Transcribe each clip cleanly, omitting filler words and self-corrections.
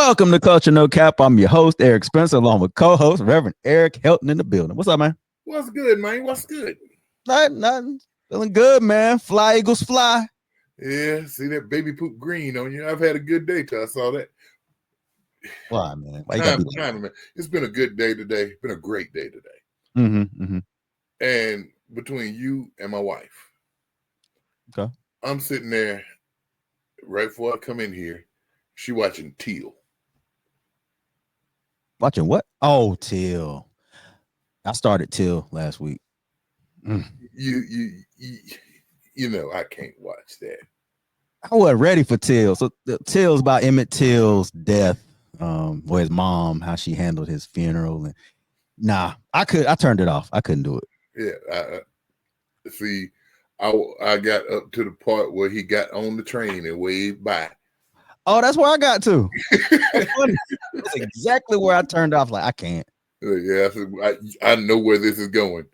Welcome to Culture No Cap. I'm your host, Eric Spencer, along with co-host Reverend Eric Helton in the building. What's up, man? What's good, man? What's good? Nothing. Feeling good, man. Fly, Eagles, fly. Yeah, see that baby poop green on you. I've had a good day till I saw that. Why, man? Why Man. It's been a good day today. It's been a great day today. And between you and my wife, okay, I'm sitting there right before I come in here. She watching Teal. Watching what? Oh, Teal. I started Teal last week. You know, I can't watch that. I wasn't ready for Teal. So Teal's about Emmett Till's death, or his mom, how she handled his funeral, and I turned it off. I couldn't do it. Yeah, see, I got up to the part where he got on the train and waved by. Oh, that's where I got to. That's exactly where I turned off. Like, I can't. Yeah, I know where this is going.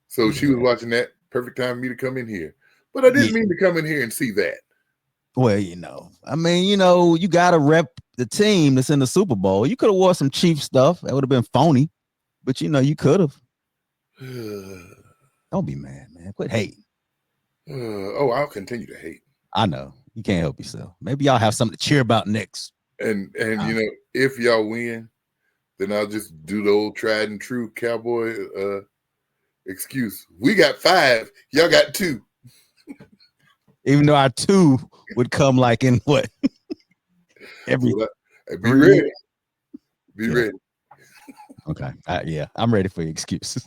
So she was watching that. Perfect time for me to come in here. But I didn't mean to come in here and see that. Well, you got to rep the team that's in the Super Bowl. You could have wore some Chiefs stuff. That would have been phony. But, you could have. Don't be mad, man. Quit hating. I'll continue to hate. I know. You can't help yourself. Maybe y'all have something to cheer about next. And if y'all win, then I'll just do the old tried and true cowboy excuse. We got 5. Y'all got 2. Even though our 2 would come like in what? Be ready. Be ready. Okay. Yeah, I'm ready for your excuses.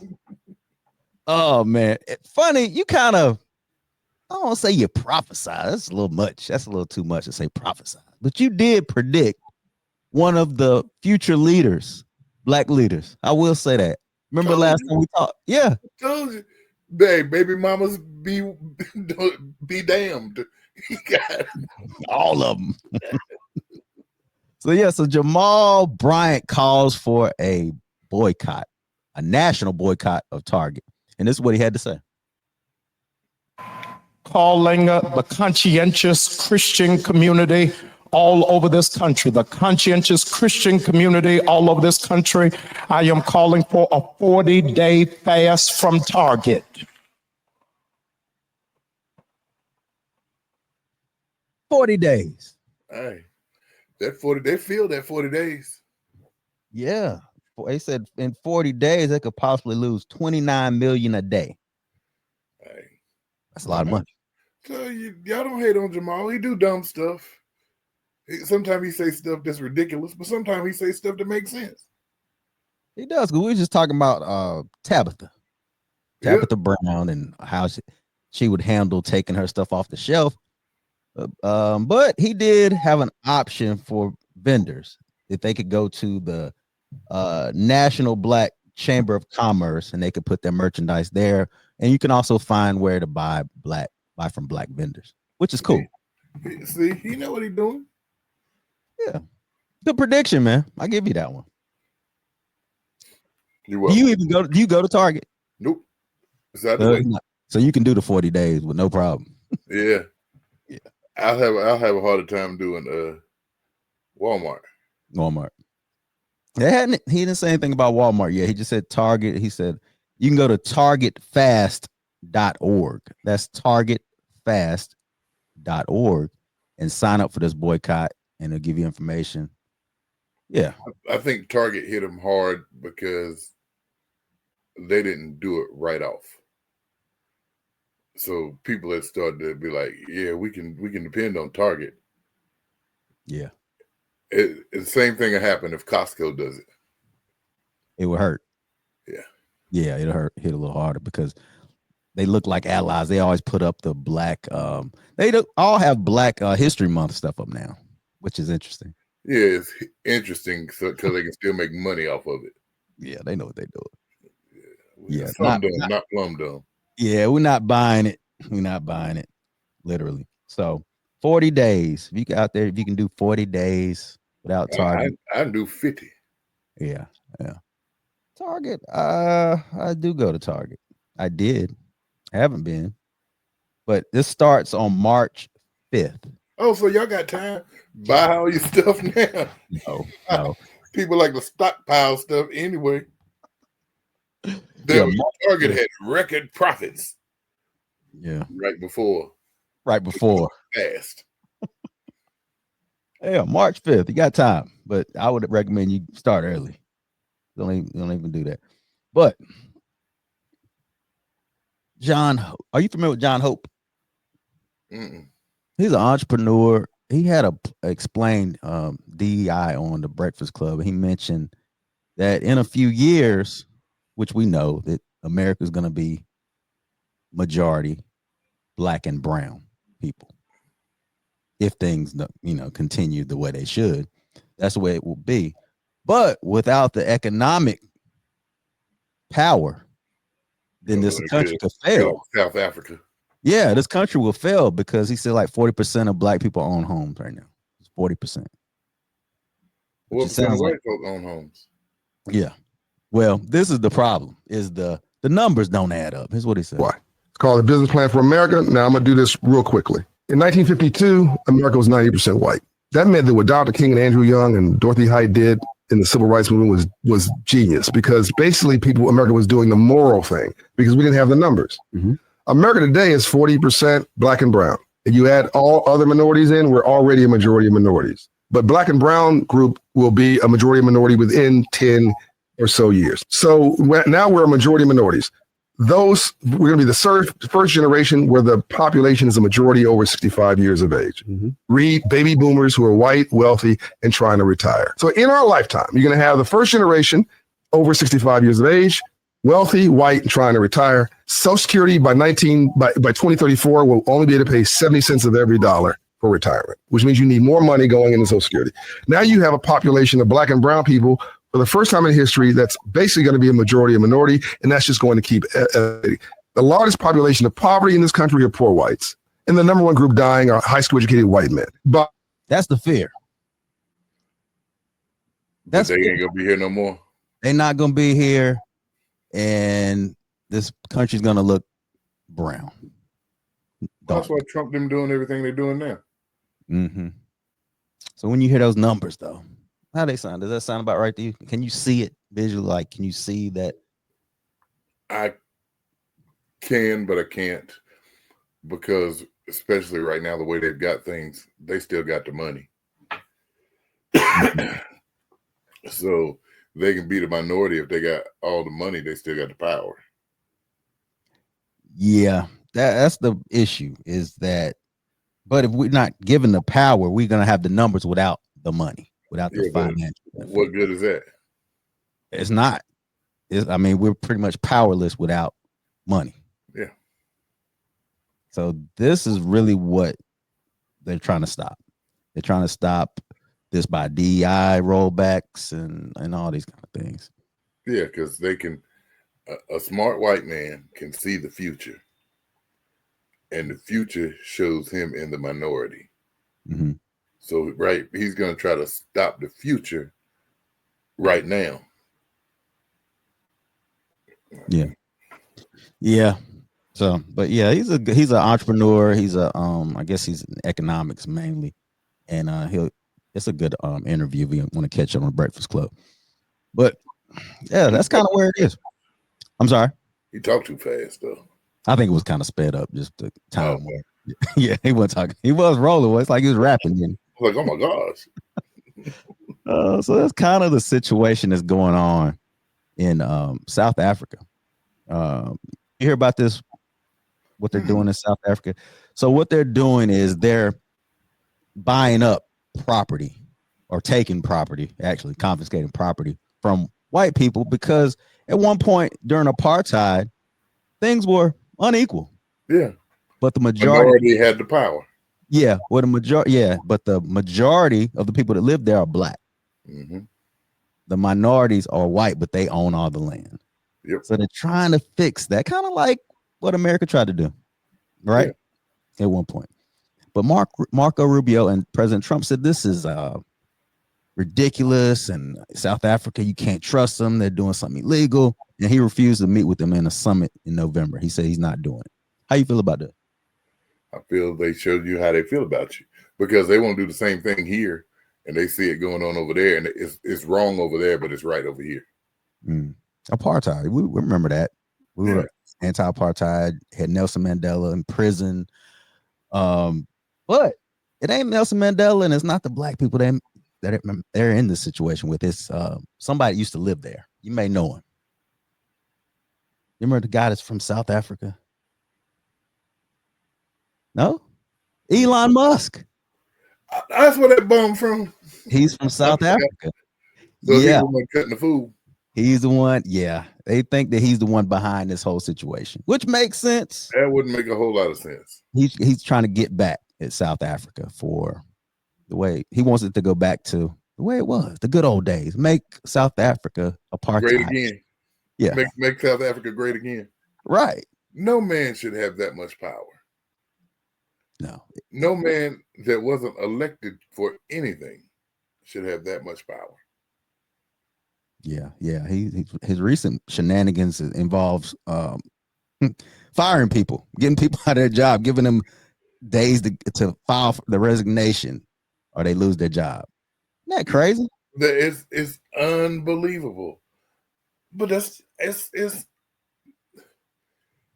Oh, man. Funny, you kind of, I don't want to say you prophesy. That's a little much. That's a little too much to say prophesy. But you did predict one of the future leaders, black leaders. I will say that. Remember last time we talked? Yeah. I told you. Baby mamas be damned. All of them. So Jamal Bryant calls for a boycott, a national boycott of Target. And this is what he had to say. Calling the conscientious Christian community all over this country, the conscientious Christian community all over this country, I am calling for a 40-day fast from Target. 40 days. Hey, they feel that 40 days. Yeah. They said in 40 days, they could possibly lose $29 million a day. Hey, that's a lot of money. So y'all don't hate on Jamal. He do dumb stuff. Sometimes he say stuff that's ridiculous, but sometimes he say stuff that makes sense. He does. We were just talking about Tabitha Brown and how she would handle taking her stuff off the shelf. But he did have an option for vendors if they could go to the National Black Chamber of Commerce and they could put their merchandise there. And you can also find where to buy from black vendors, which is cool. See, he know what he's doing. Yeah. Good prediction, man. I'll give you that one. Do you go to Target? Nope. So you can do the 40 days with no problem. Yeah. Yeah. I'll have a harder time doing Walmart. He didn't say anything about Walmart yet. He just said Target. He said you can go to targetfast.org. That's targetfast.org and sign up for this boycott, and it'll give you information. Yeah. I think Target hit them hard because they didn't do it right off. So people had started to be like, yeah, we can depend on Target. Yeah. The same thing will happen if Costco does it. It would hurt. Yeah. Yeah, it'll hit a little harder because they look like allies. They always put up the black, they all have Black History Month stuff up now, which is interesting. Yeah, it's interesting because they can still make money off of it. Yeah, they know what they're doing. Yeah, not plum dumb. Yeah, we're not buying it. We're not buying it, literally. So 40 days. If you get out there, if you can do 40 days without Target. I do 50. Yeah. Target. I do go to Target. I did. I haven't been. But this starts on March 5th. Oh, so y'all got time? Buy all your stuff now. No. People like to stockpile stuff anyway. Yeah, Target had record profits. Yeah. Right before. Fast. Yeah, March 5th. You got time, but I would recommend you start early. Don't even do that. But John, are you familiar with John Hope? Mm-mm. He's an entrepreneur. He had explained DEI on the Breakfast Club. He mentioned that in a few years, which we know that America is going to be majority black and brown people. If things, continue the way they should, that's the way it will be. But without the economic power, then this country could fail. South Africa. Yeah, this country will fail because he said like 40% of black people own homes right now. It's 40%. What percent of white folk own homes? Yeah. Well, this is the problem: is the numbers don't add up. Here's what he said. Why? It's called the Business Plan for America. Now I'm gonna do this real quickly. In 1952, America was 90% white. That meant that what Dr. King and Andrew Young and Dorothy Height did in the civil rights movement was genius, because basically America was doing the moral thing because we didn't have the numbers. Mm-hmm. America today is 40% black and brown. If you add all other minorities in, we're already a majority of minorities. But black and brown group will be a majority of minority within 10 or so years. So now we're a majority of minorities. We're going to be the first generation where the population is a majority over 65 years of age. Mm-hmm. Read baby boomers who are white, wealthy, and trying to retire. So in our lifetime, you're going to have the first generation over 65 years of age, wealthy, white, and trying to retire. Social Security by 2034 will only be able to pay 70 cents of every dollar for retirement, which means you need more money going into Social Security. Now you have a population of black and brown people for the first time in history that's basically going to be a majority of minority, and that's just going to keep the largest population of poverty in this country are poor whites, and the number one group dying are high school educated white men. But that's the fear. They ain't gonna be here no more. They're not gonna be here, and this country's gonna look brown. That's why Trump them doing everything they're doing now. Mm-hmm. So when you hear those numbers, though, how they sound? Does that sound about right to you? Can you see it visually? Like, can you see that? I can, but I can't, because especially right now, the way they've got things, they still got the money. So they can be the minority if they got all the money. They still got the power. Yeah, that's the issue. Is that? But if we're not given the power, we're gonna have the numbers without the money, without the financial. What good is that? It's not. We're pretty much powerless without money. Yeah. So this is really what they're trying to stop. They're trying to stop this by DEI rollbacks and all these kind of things. Yeah, because they can. A smart white man can see the future, and the future shows him in the minority. Mm-hmm. So, right, he's going to try to stop the future right now. Yeah. So, but yeah, he's an entrepreneur. He's I guess he's in economics mainly, and it's a good interview if you want to catch up on the Breakfast Club. But yeah, that's kind of where it is. I'm sorry. He talked too fast though. I think it was kind of sped up, just the time. Oh, yeah, he wasn't talking. He was rolling. It's like he was rapping. I was like, oh my gosh. So that's kind of the situation that's going on in South Africa. You hear about this? What they're doing in South Africa? So what they're doing is they're buying up property or taking property, actually confiscating property from white people, because at one point during apartheid, things were unequal. Yeah. But the majority had the power. Yeah. Well, but the majority of the people that live there are black. Mm-hmm. The minorities are white, but they own all the land. Yep. So they're trying to fix that, kind of like what America tried to do, right? Yeah. At one point. But Marco Rubio and President Trump said this is ridiculous, and South Africa, you can't trust them. They're doing something illegal. And he refused to meet with them in a summit in November. He said he's not doing it. How you feel about that? I feel they showed you how they feel about you because they won't do the same thing here, and they see it going on over there, and it's wrong over there, but it's right over here. Apartheid. We remember that. We were anti-apartheid. Had Nelson Mandela in prison. But it ain't Nelson Mandela, and it's not the black people that they're in this situation with. It's somebody used to live there. You may know him. You remember the guy that's from South Africa? No? Elon Musk. That's where that bum from. He's from South Africa. So he's the one cutting the food. He's the one. Yeah. They think that he's the one behind this whole situation, which makes sense. That wouldn't make a whole lot of sense. He's trying to get back at South Africa for the way he wants it to go back to the way it was, the good old days. Make South Africa apartheid. Great again. Yeah. Make South Africa great again. Right. No man should have that much power. No man that wasn't elected for anything should have that much power. Yeah. His recent shenanigans involves firing people, getting people out of their job, giving them days to file for the resignation, or they lose their job. Isn't that crazy? It's unbelievable. But it's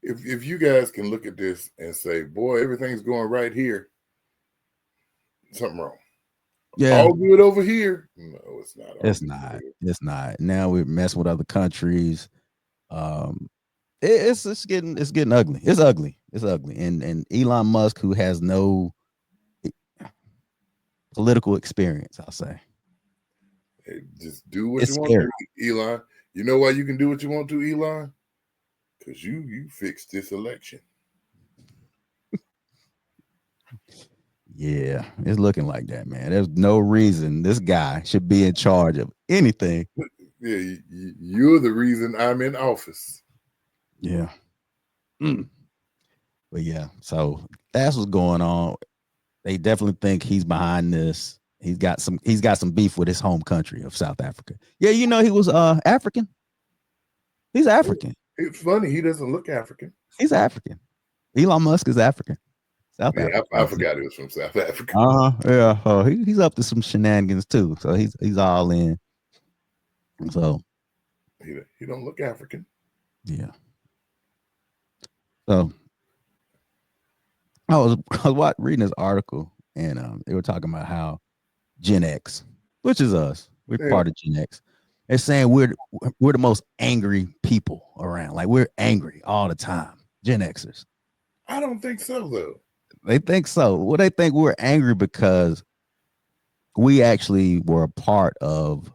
if you guys can look at this and say, boy, everything's going right here, something wrong. Yeah. All good over here. No, it's not. It's not. Now we're messing with other countries. It's getting ugly. It's ugly. And Elon Musk, who has no political experience, I'll say. Hey, just do what you want to, Elon. You know why you can do what you want to, Elon? Because you fixed this election. Yeah, it's looking like that, man. There's no reason this guy should be in charge of anything. Yeah, you're the reason I'm in office. Yeah. But yeah, so that's what's going on. They definitely think he's behind this. He's got some beef with his home country of South Africa. Yeah, you know he was African. He's African. It's funny, he doesn't look African. He's African. Elon Musk is African. South Africa. I forgot he was from South Africa. Yeah. Oh, he's up to some shenanigans too. So he's all in. So he don't look African. Yeah. So I was reading this article, and they were talking about how Gen X, which is us, we're part of Gen X. They're saying we're the most angry people around. Like, we're angry all the time. Gen Xers. I don't think so, though. They think so. Well, they think we're angry because we actually were a part of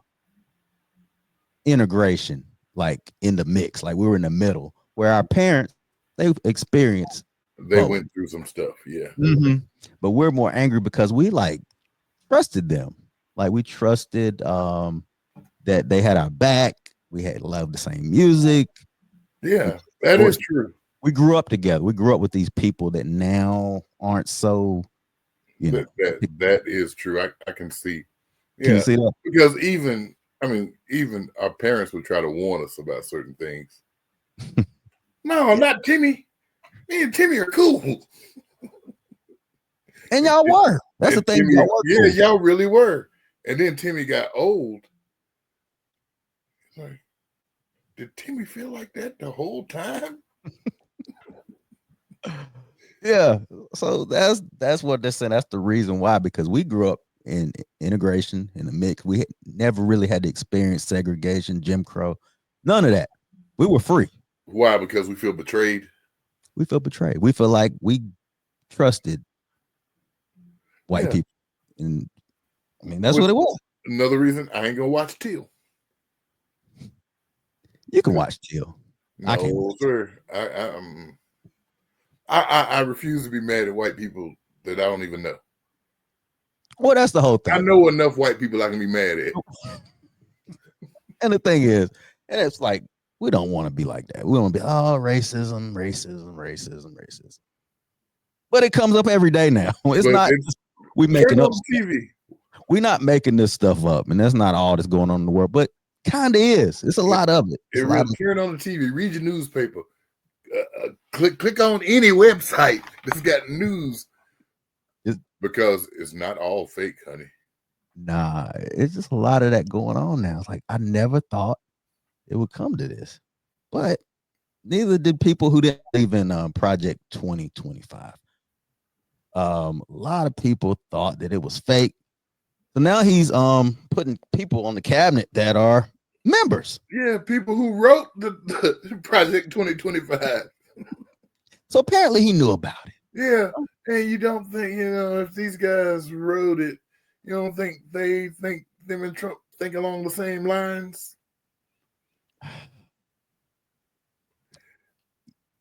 integration, like in the mix, like we were in the middle, where our parents, they experienced. They went through some stuff, yeah. Mm-hmm. But we're more angry because we like trusted them. Like, we trusted that they had our back. We had loved the same music. Yeah, that is true. We grew up together. We grew up with these people that now aren't so, that is true. I can see. Yeah, can you see that? Because even our parents would try to warn us about certain things. No, not Timmy. Me and Timmy are cool. And y'all were. That's the thing. Timmy, y'all really were. And then Timmy got old. Like, did Timmy feel like that the whole time? Yeah. So that's what they're saying. That's the reason why, because we grew up in integration, in the mix. We never really had to experience segregation, Jim Crow, none of that. We were free. Why? Because we feel betrayed. We feel betrayed. We feel like we trusted white people. And I mean, that's what it was. Another reason I ain't gonna watch Till. You can watch Till. No, I can't, sir. I refuse to be mad at white people that I don't even know. Well, that's the whole thing. I know enough white people I can be mad at. And the thing is, and it's like, we don't want to be like that. We want to be, racism. But it comes up every day now. We making up TV. We're not making this stuff up, and that's not all that's going on in the world, but kind of is. It's a lot of it. Turn on the TV, read your newspaper, click on any website that's got news, It's- because it's not all fake, honey. Nah, it's just a lot of that going on now. It's like I never thought it would come to this, but neither did people who didn't believe in Project 2025. A lot of people thought that it was fake. So now he's putting people on the cabinet that are members. Yeah, people who wrote the Project 2025. So apparently he knew about it. Yeah, and you don't think, if these guys wrote it, you don't think they think them and Trump think along the same lines?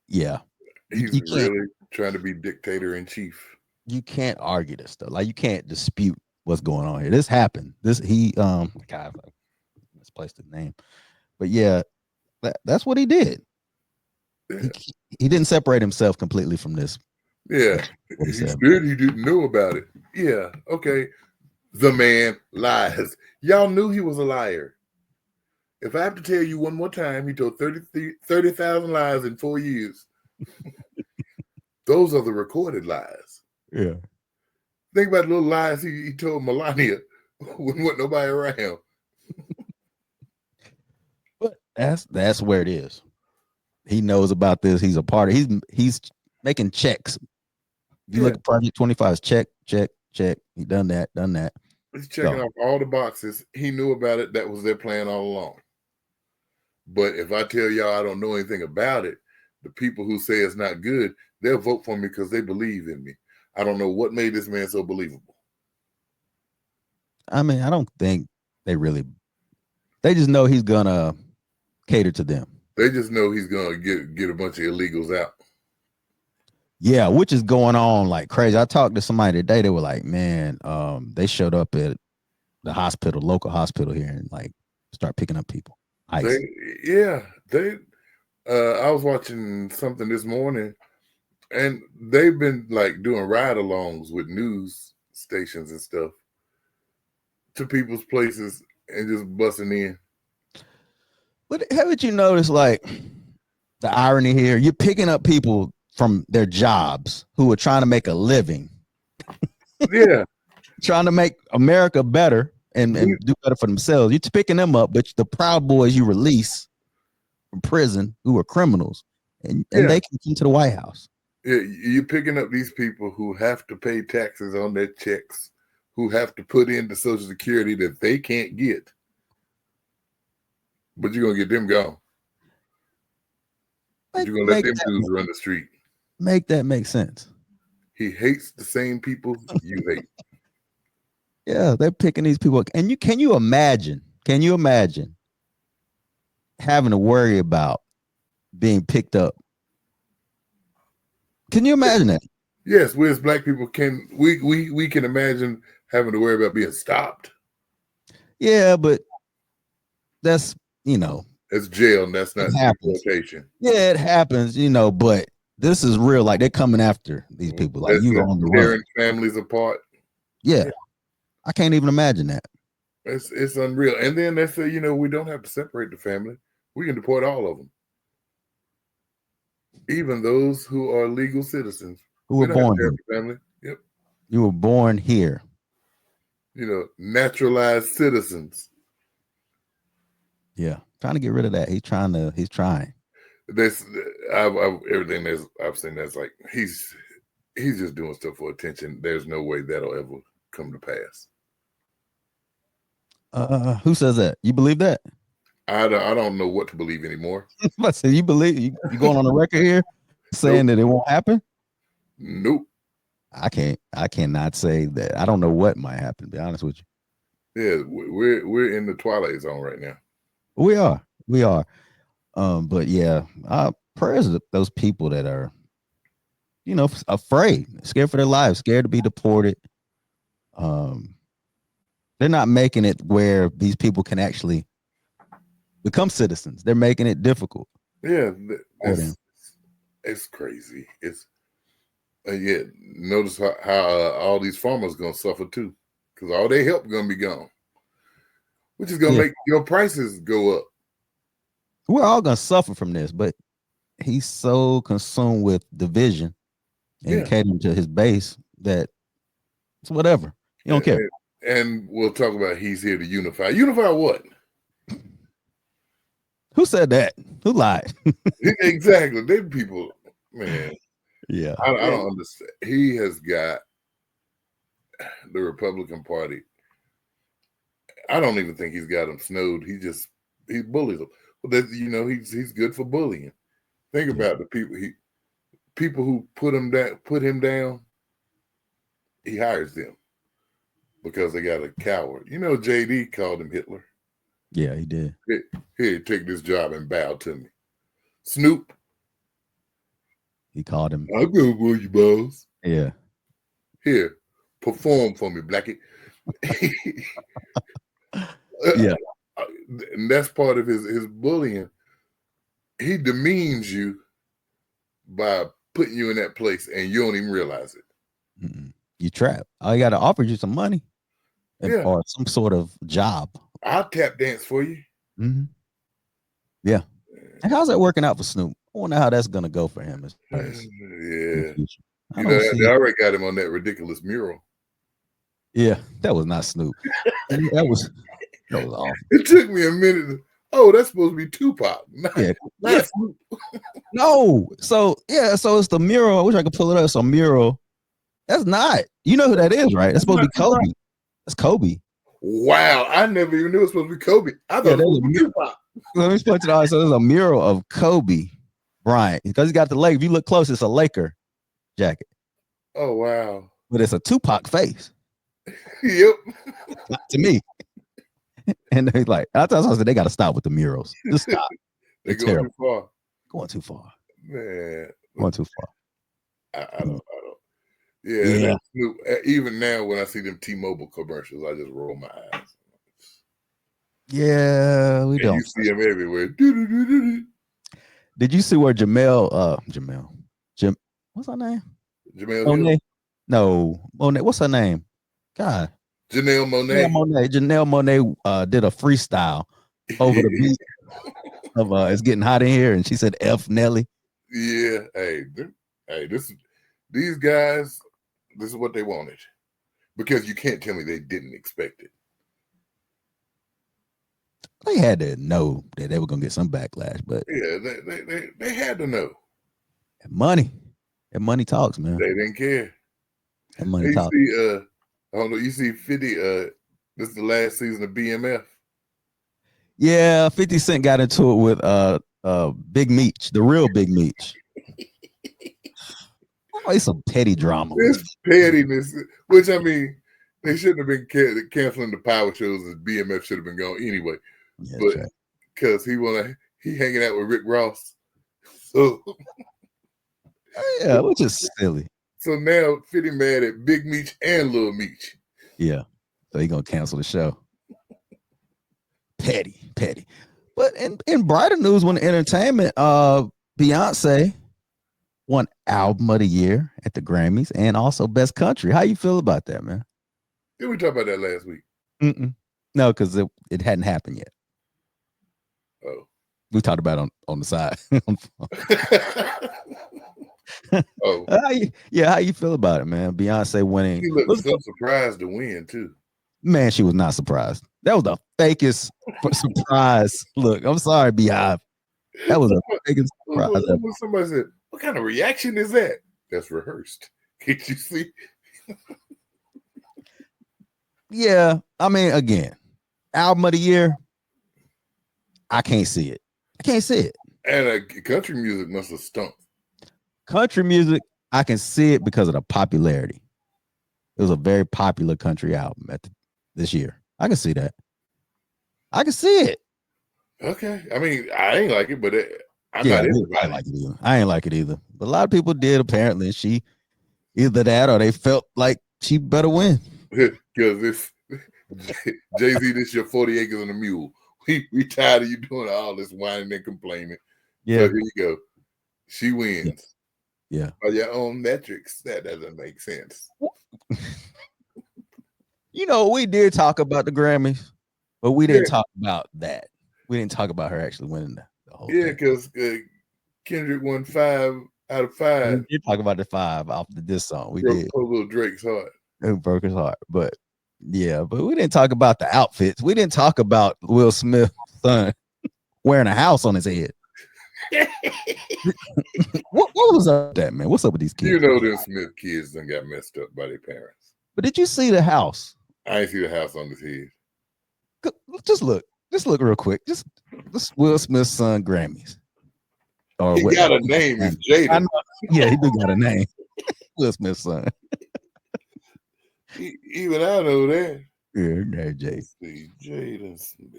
Yeah. He's really trying to be dictator in chief. You can't argue this stuff. Like you can't dispute what's going on here. This happened. God, I misplaced his name. But yeah, that's what he did. Yeah. He didn't separate himself completely from this. Yeah, he didn't know about it. Yeah, okay. The man lies. Y'all knew he was a liar. If I have to tell you one more time, he told 30,000 lies in 4 years. Those are the recorded lies. Yeah. Think about the little lies he told Melania when wasn't nobody around. But that's where it is. He knows about this. He's a part of. He's making checks. You look at Project 25, check. He done that. He's checking off all the boxes. He knew about it. That was their plan all along. But if I tell y'all I don't know anything about it, the people who say it's not good, they'll vote for me because they believe in me. I don't know what made this man so believable. I mean, I don't think they just know he's gonna cater to them. They just know he's gonna get a bunch of illegals out. Yeah, which is going on like crazy. I talked to somebody today. They were like, man, they showed up at the hospital, local hospital here, and like start picking up people. I was watching something this morning, and they've been like doing ride-alongs with news stations and stuff to people's places and just busting in. But haven't you noticed like the irony here? You're picking up people from their jobs who are trying to make a living. Yeah. Trying to make America better and do better for themselves. You're picking them up, but the Proud Boys you release from prison who are criminals and they can come to the White House. Yeah, you're picking up these people who have to pay taxes on their checks, who have to put in the Social Security that they can't get. But you're going to get them gone. But you're going to let them dudes run the street. Make that make sense. He hates the same people you hate. Yeah, they're picking these people. And can you imagine having to worry about being picked up? Can you imagine that? Yes, we as black people can we can imagine having to worry about being stopped. Yeah, but that's it's jail, and that's not deportation. Yeah, it happens, but this is real. Like they're coming after these people. Like you on the run. Tearing families apart. Yeah. I can't even imagine that. It's unreal. And then they say, we don't have to separate the family. We can deport all of them. Even those who are legal citizens. Who were born here. Family. Yep. You were born here. Naturalized citizens. Yeah. Trying to get rid of that. He's trying. Everything I've seen that's like he's just doing stuff for attention. There's no way that'll ever come to pass. Who says that? You believe that? I don't know what to believe anymore. But so you believe you going on the record here saying that it won't happen? Nope. I cannot say that. I don't know what might happen, to be honest with you. Yeah, we're in the twilight zone right now. We are. But yeah, prayers to those people that are, afraid, scared for their lives, scared to be deported. They're not making it where these people can actually become citizens. They're making it difficult. Yeah, it's crazy. It's notice how all these farmers gonna suffer too, because all their help gonna be gone, which is gonna make your prices go up. We're all gonna suffer from this, but he's so consumed with division and Yeah. catering to his base that it's whatever. You don't care. And we'll talk about he's here to unify. Unify what? Who said that? Who lied? Exactly. They people, man. Yeah. I don't understand. He has got the Republican Party. I don't even think he's got them snowed. He bullies them. But he's good for bullying. Think about the people who put him down. He hires them because they got a coward. JD called him Hitler. Yeah, he did. Here, take this job and bow to me. Snoop. He called him. I'm gonna bully you, boss. Yeah. Here, perform for me, Blackie. Yeah. And that's part of his bullying. He demeans you by putting you in that place, and you don't even realize it. You trapped. I got to offer you some money, or some sort of job. I'll tap dance for you. Yeah. And how's that working out for Snoop? I wonder how that's gonna go for him. Yeah. They already got him on that ridiculous mural. Yeah, that was not Snoop. that was awful. It took me a minute. Oh, that's supposed to be Tupac. Not Snoop. No. So it's the mural. I wish I could pull it up. It's a mural. That's not. You know who that is, right? That's supposed to be Kobe. That's Kobe. Wow, I never even knew it was supposed to be Kobe. I thought it was Tupac. Let me explain to the audience. So there's a mural of Kobe Bryant because he got the Lake. If you look close, it's a Laker jacket. Oh wow! But it's a Tupac face. Yep. To me. And they're like, I said they got to stop with the murals. Just stop. They're going too far. Going too far. Man. Going too far. I don't. Yeah. Snoop, even now, when I see them T-Mobile commercials, I just roll my eyes. Yeah, we don't. You see them everywhere. Did you see where Jim, what's her name? Jamel Monet? No, Monet. What's her name? God. Janelle Monáe. Janelle Monáe did a freestyle over the beat of "It's Getting Hot in Here," and she said "F Nelly." Yeah, these guys, this is what they wanted, because you can't tell me they didn't expect it. They had to know that they were gonna get some backlash, but yeah, they had to know. Money talks, man. They didn't care. And money talks. I don't know. You see 50. This is the last season of BMF. Yeah, 50 Cent got into it with Big Meech, the real Big Meech. It's some petty drama. It's pettiness, which I mean, they shouldn't have been canceling the power shows. As BMF should have been going anyway. Yeah, but because he hanging out with Rick Ross. So yeah, which is silly. So now 50 mad at Big Meech and Lil Meech. Yeah. So he gonna cancel the show. Petty. But in brighter news, when entertainment, Beyonce won Album of the Year at the Grammys and also Best Country. How you feel about that, man? Did we talk about that last week? No, because it hadn't happened yet. Oh. We talked about it on the side. Oh. How you feel about it, man? Beyonce winning. She looked so surprised to win, too. Man, she was not surprised. That was the fakest surprise. Look, I'm sorry, Beehive. That was the fakest surprise. Somebody said, what kind of reaction is that? That's rehearsed. Can't you see? Yeah, I mean, again, Album of the Year, I can't see it. And country music must have stunk. Country music, I can see it because of the popularity. It was a very popular country album this year. I can see that. I can see it. Okay. I mean, I ain't like it, but I'm not everybody. I ain't like it either. But a lot of people did, apparently. She either that or they felt like she better win. Because if Jay-Z, this your 40 acres and a mule. We tired of you doing all this whining and complaining. Yeah. So here you go. She wins. Yeah. By your own metrics, that doesn't make sense. We did talk about the Grammys, but we didn't talk about that. We didn't talk about her actually winning the whole thing. Because Kendrick won 5 out of 5. You talk about the 5 off this song. We broke did. poor little Drake's heart. It broke his heart. But yeah, but we didn't talk about the outfits. We didn't talk about Will Smith's son wearing a house on his head. what was up with that, man? What's up with these kids? You know them Smith kids done got messed up by their parents. But did you see the house? I ain't see the house on his head. Just look real quick. Just Will Smith's son Grammys. Or he got a name. It's Jaden. Yeah, he do got a name. Will Smith's son. Even I know that. Yeah, Jay. See, Jaden Smith.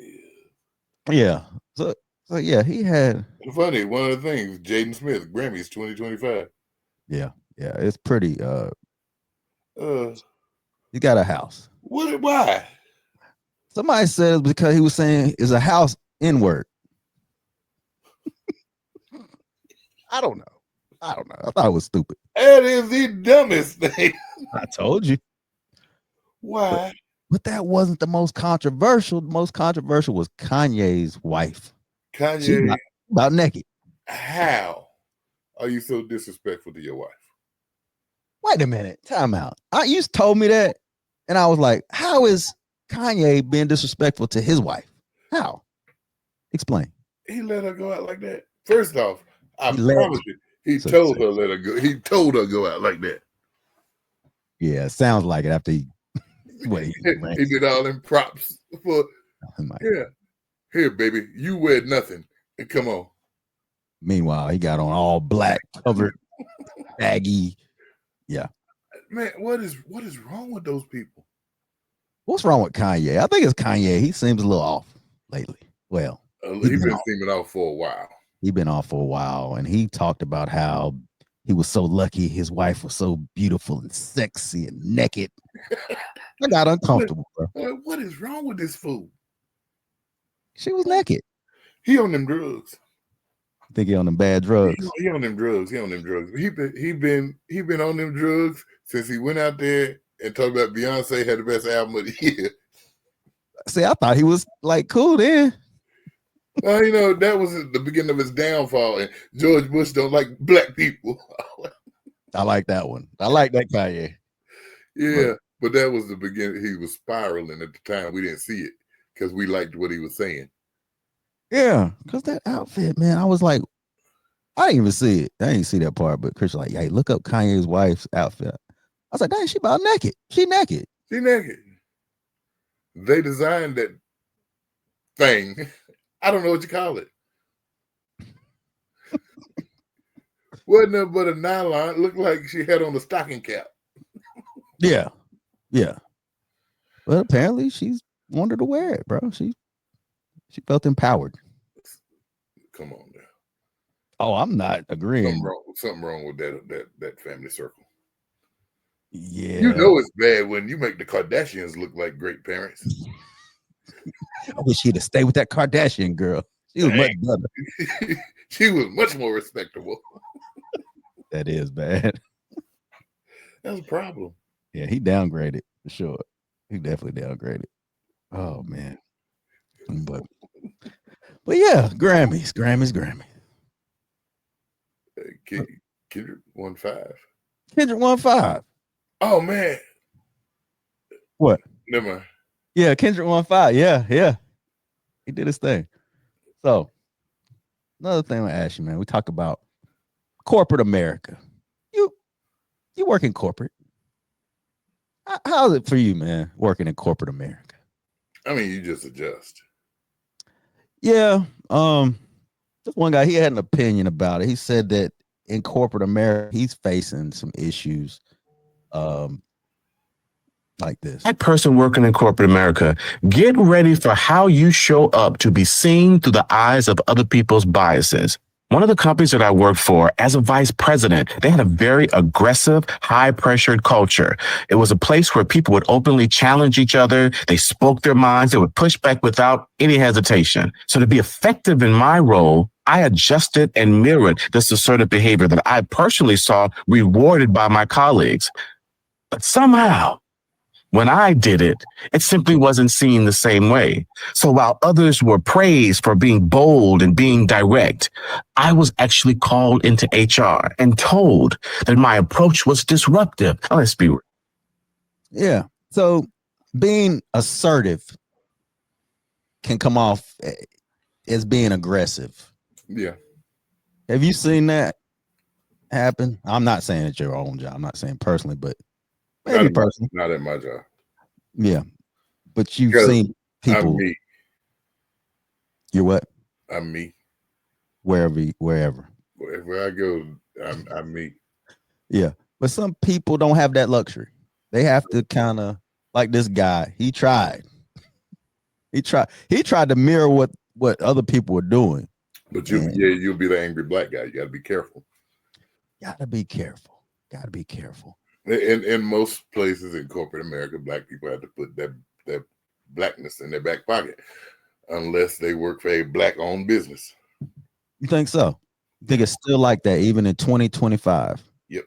Yeah. So yeah, he had. Funny, one of the things, Jaden Smith, Grammys 2025. Yeah, it's pretty. He got a house. Why? Somebody said it's because he was saying is a house N-word. I don't know. I thought it was stupid. That is the dumbest thing. I told you. Why? But that wasn't the most controversial. The most controversial was Kanye's wife. Kanye. About naked. How are you so disrespectful to your wife? Wait a minute. Time out. You told me that, and I was like, how is Kanye being disrespectful to his wife? How? Explain. He let her go out like that. First off, I promise you, he told her let her go. He told her go out like that. Yeah, it sounds like it after he he did all them props for Here, baby, you wear nothing. And come on. Meanwhile, he got on all black, covered, baggy. Yeah. Man, what is wrong with those people? What's wrong with Kanye? I think it's Kanye. He seems a little off lately. Well, he's been seeming off for a while. He's been off for a while, and he talked about how he was so lucky his wife was so beautiful and sexy and naked. I got uncomfortable, bro. What is wrong with this fool? She was naked. He on them drugs. I think he on them bad drugs. He on them drugs. He been on them drugs since he went out there and talked about Beyonce had the best album of the year. See, I thought he was like cool then. That was the beginning of his downfall. And George Bush don't like black people. I like that one. I like that Kanye. Yeah, but that was the beginning. He was spiraling at the time. We didn't see it because we liked what he was saying. Yeah, because that outfit, man, I was like, I didn't even see it. I didn't see that part, but Chris was like, hey, look up Kanye's wife's outfit. I was like, dang, she about naked. She naked. They designed that thing. I don't know what you call it. Wasn't nothing but a nylon. It looked like she had on a stocking cap. Yeah. But apparently she's wanted to wear it, bro. She felt empowered. Come on now. Oh, I'm not agreeing. Something wrong with that family circle. Yeah. You know it's bad when you make the Kardashians look like great parents. I wish she'd have stayed with that Kardashian girl. She was much better. She was much more respectable. That is bad. That's a problem. Yeah, he downgraded for sure. He definitely downgraded. Oh man. But yeah, Grammys. Kendrick won 5. Kendrick won 5. Oh man. What? Never mind. Yeah, Kendrick won 5. Yeah. He did his thing. So another thing I ask you, man. We talk about corporate America. You work in corporate. How's it for you, man, working in corporate America? I mean, you just adjust. Yeah. Just one guy, he had an opinion about it. He said that in corporate America, he's facing some issues like this. That person working in corporate America, get ready for how you show up to be seen through the eyes of other people's biases. One of the companies that I worked for as a vice president, they had a very aggressive, high-pressured culture. It was a place where people would openly challenge each other. They spoke their minds. They would push back without any hesitation. So to be effective in my role, I adjusted and mirrored this assertive behavior that I personally saw rewarded by my colleagues. But somehow, When I did it, it simply wasn't seen the same way. So while others were praised for being bold and being direct, I was actually called into HR and told that my approach was disruptive. Oh, let's be real. Yeah. So being assertive can come off as being aggressive. Yeah. Have you seen that happen? I'm not saying at your own job. I'm not saying personally, but maybe personally. Not at my job. Yeah. But you've Because seen people. I'm me. You're what? I'm me. Wherever. Wherever I go, I'm me. Yeah. But some people don't have that luxury. They have to kind of, like this guy. He tried to mirror what other people were doing. But you'll be the angry black guy. You got to be careful. Gotta be careful. In most places in corporate America, black people have to put that blackness in their back pocket unless they work for a black-owned business. You think so? You think it's still like that even in 2025? Yep.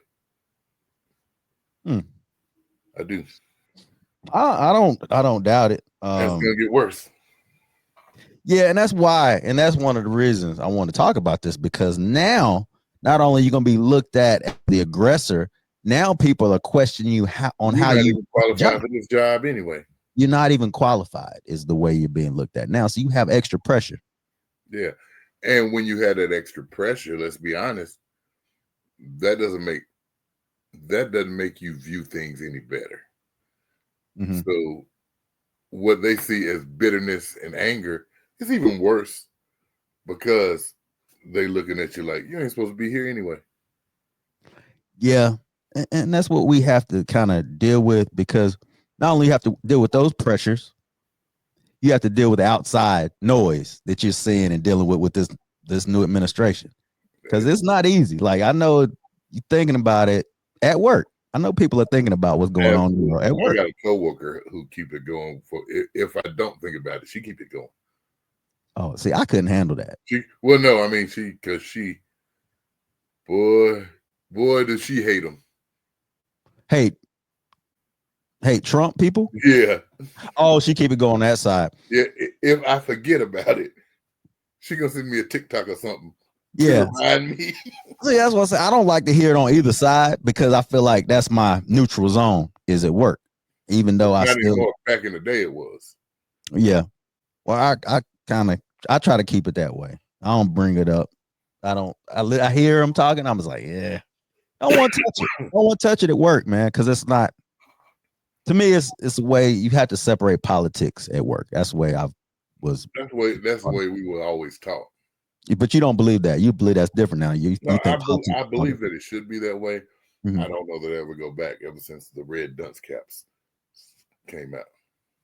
I do. I don't doubt it. It's gonna get worse. Yeah, and that's why, and that's one of the reasons I want to talk about this, because now not only are you going to be looked at as the aggressor, now people are questioning you how you qualify for this job anyway. You're not even qualified is the way you're being looked at now. So you have extra pressure. Yeah. And when you have that extra pressure, let's be honest, that doesn't make you view things any better. Mm-hmm. So what they see as bitterness and anger is even worse, because they looking at you like you ain't supposed to be here anyway. Yeah. And that's what we have to kind of deal with, because not only you have to deal with those pressures, you have to deal with the outside noise that you're seeing and dealing with this new administration, because it's not easy. Like, I know you're thinking about it at work. I know people are thinking about what's going on at work. I got a coworker who keep it going. If I don't think about it, she keep it going. Oh, see, I couldn't handle that. Boy, does she hate him. Hate Trump people? Yeah. Oh, she keep it going on that side. Yeah. If I forget about it, she gonna send me a TikTok or something. Yeah. Remind me. See, that's what I say. I don't like to hear it on either side, because I feel like that's my neutral zone is at work. Even though back in the day it was. Yeah. Well, I try to keep it that way. I don't bring it up. I hear them talking. I'm just like, yeah. I don't want to touch it. I don't want to touch it at work, man, because it's not. To me, it's a way you have to separate politics at work. That's the way I was. That's the way we were always taught. But you don't believe that. You believe that's different now. I believe that it should be that way. Mm-hmm. I don't know that it ever go back ever since the red dunce caps came out.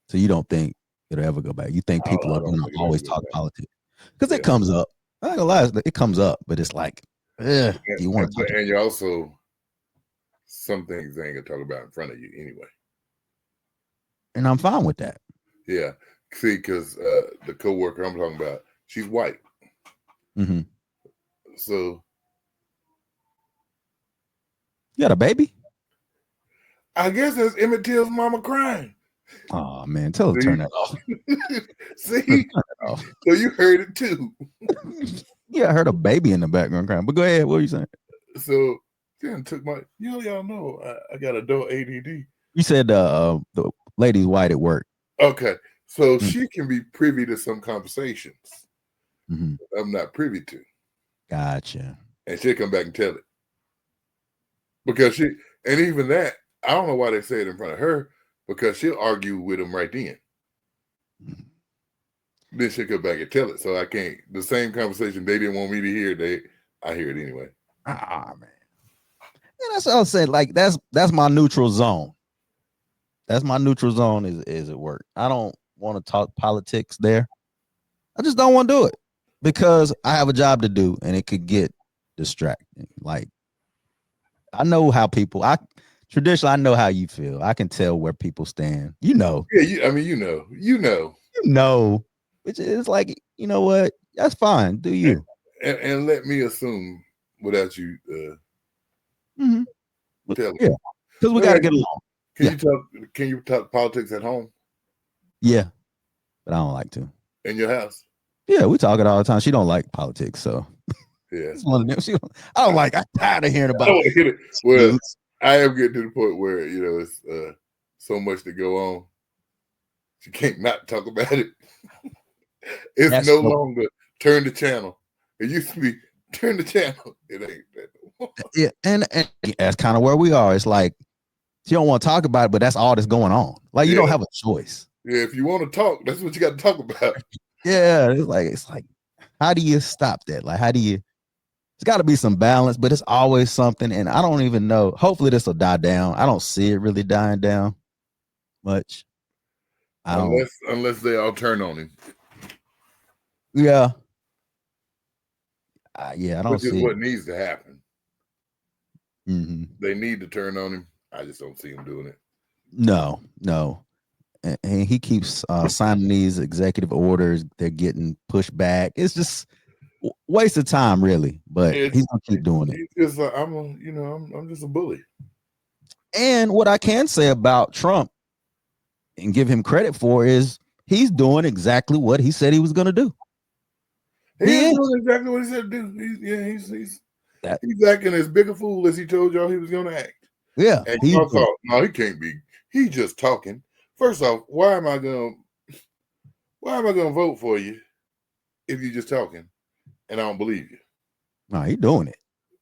So you don't think it'll ever go back? You think people are going to always talk politics? Because it comes up. I'm not gonna lie, it comes up, but it's like, you want to talk. And you also, some things they ain't gonna talk about in front of you anyway. And I'm fine with that. Yeah. See, because the coworker I'm talking about, she's white. Mm-hmm. So you got a baby? I guess that's Emmett Till's mama crying. Oh man, tell her to turn that off. See? Off. So you heard it too. Yeah, I heard a baby in the background crying. But go ahead, what are you saying? So then took my y'all know I got adult ADD. You said the lady's white at work. Okay. So she can be privy to some conversations I'm not privy to. Gotcha. And she'll come back and tell it. Because even that, I don't know why they say it in front of her, because she'll argue with him right then. Then she'll come back and tell it. So I can't, the same conversation they didn't want me to hear, I hear it anyway. Ah, man. Yeah, that's what I said. Like, that's my neutral zone. That's my neutral zone is at work. I don't want to talk politics there. I just don't want to do it, because I have a job to do and it could get distracting. Like, I know how people, traditionally, I know how you feel. I can tell where people stand. You know. Yeah, you know. Which is like, you know what? That's fine. Do you? And let me assume without you tell me. Yeah. Because we got to get along. Can you talk politics at home? Yeah, but I don't like to. In your house? Yeah, we talk it all the time. She don't like politics, so Yeah. it's one of them. I don't like. I'm tired of hearing I about don't want to hit it. Well, news. I am getting to the point where it's so much to go on. She can't not talk about it. It's That's no so- longer turn the channel. It used to be turn the channel. It ain't that no more. Yeah, and that's kind of where we are. It's like she don't want to talk about it, but that's all that's going on. Like you don't Yeah. have a choice. Yeah, if you want to talk, that's what you got to talk about. Yeah, it's like, how do you stop that? Like, how do you? It's got to be some balance, but it's always something, and I don't even know. Hopefully, this will die down. I don't see it really dying down much. Unless they all turn on him. Yeah. Yeah, I don't Which is see what it. needs to happen. Mm-hmm. They need to turn on him. I just don't see him doing it. No. And he keeps signing these executive orders. They're getting pushed back. It's just waste of time, really. But he's gonna keep doing it. It's like I'm just a bully. And what I can say about Trump and give him credit for is he's doing exactly what he said he was gonna do. He's doing exactly what he said to do. He's acting as big a fool as he told y'all he was gonna act. Yeah. And y'all thought, no, he can't be. He's just talking. First off, why am I gonna vote for you if you're just talking and I don't believe you? No, he's doing it.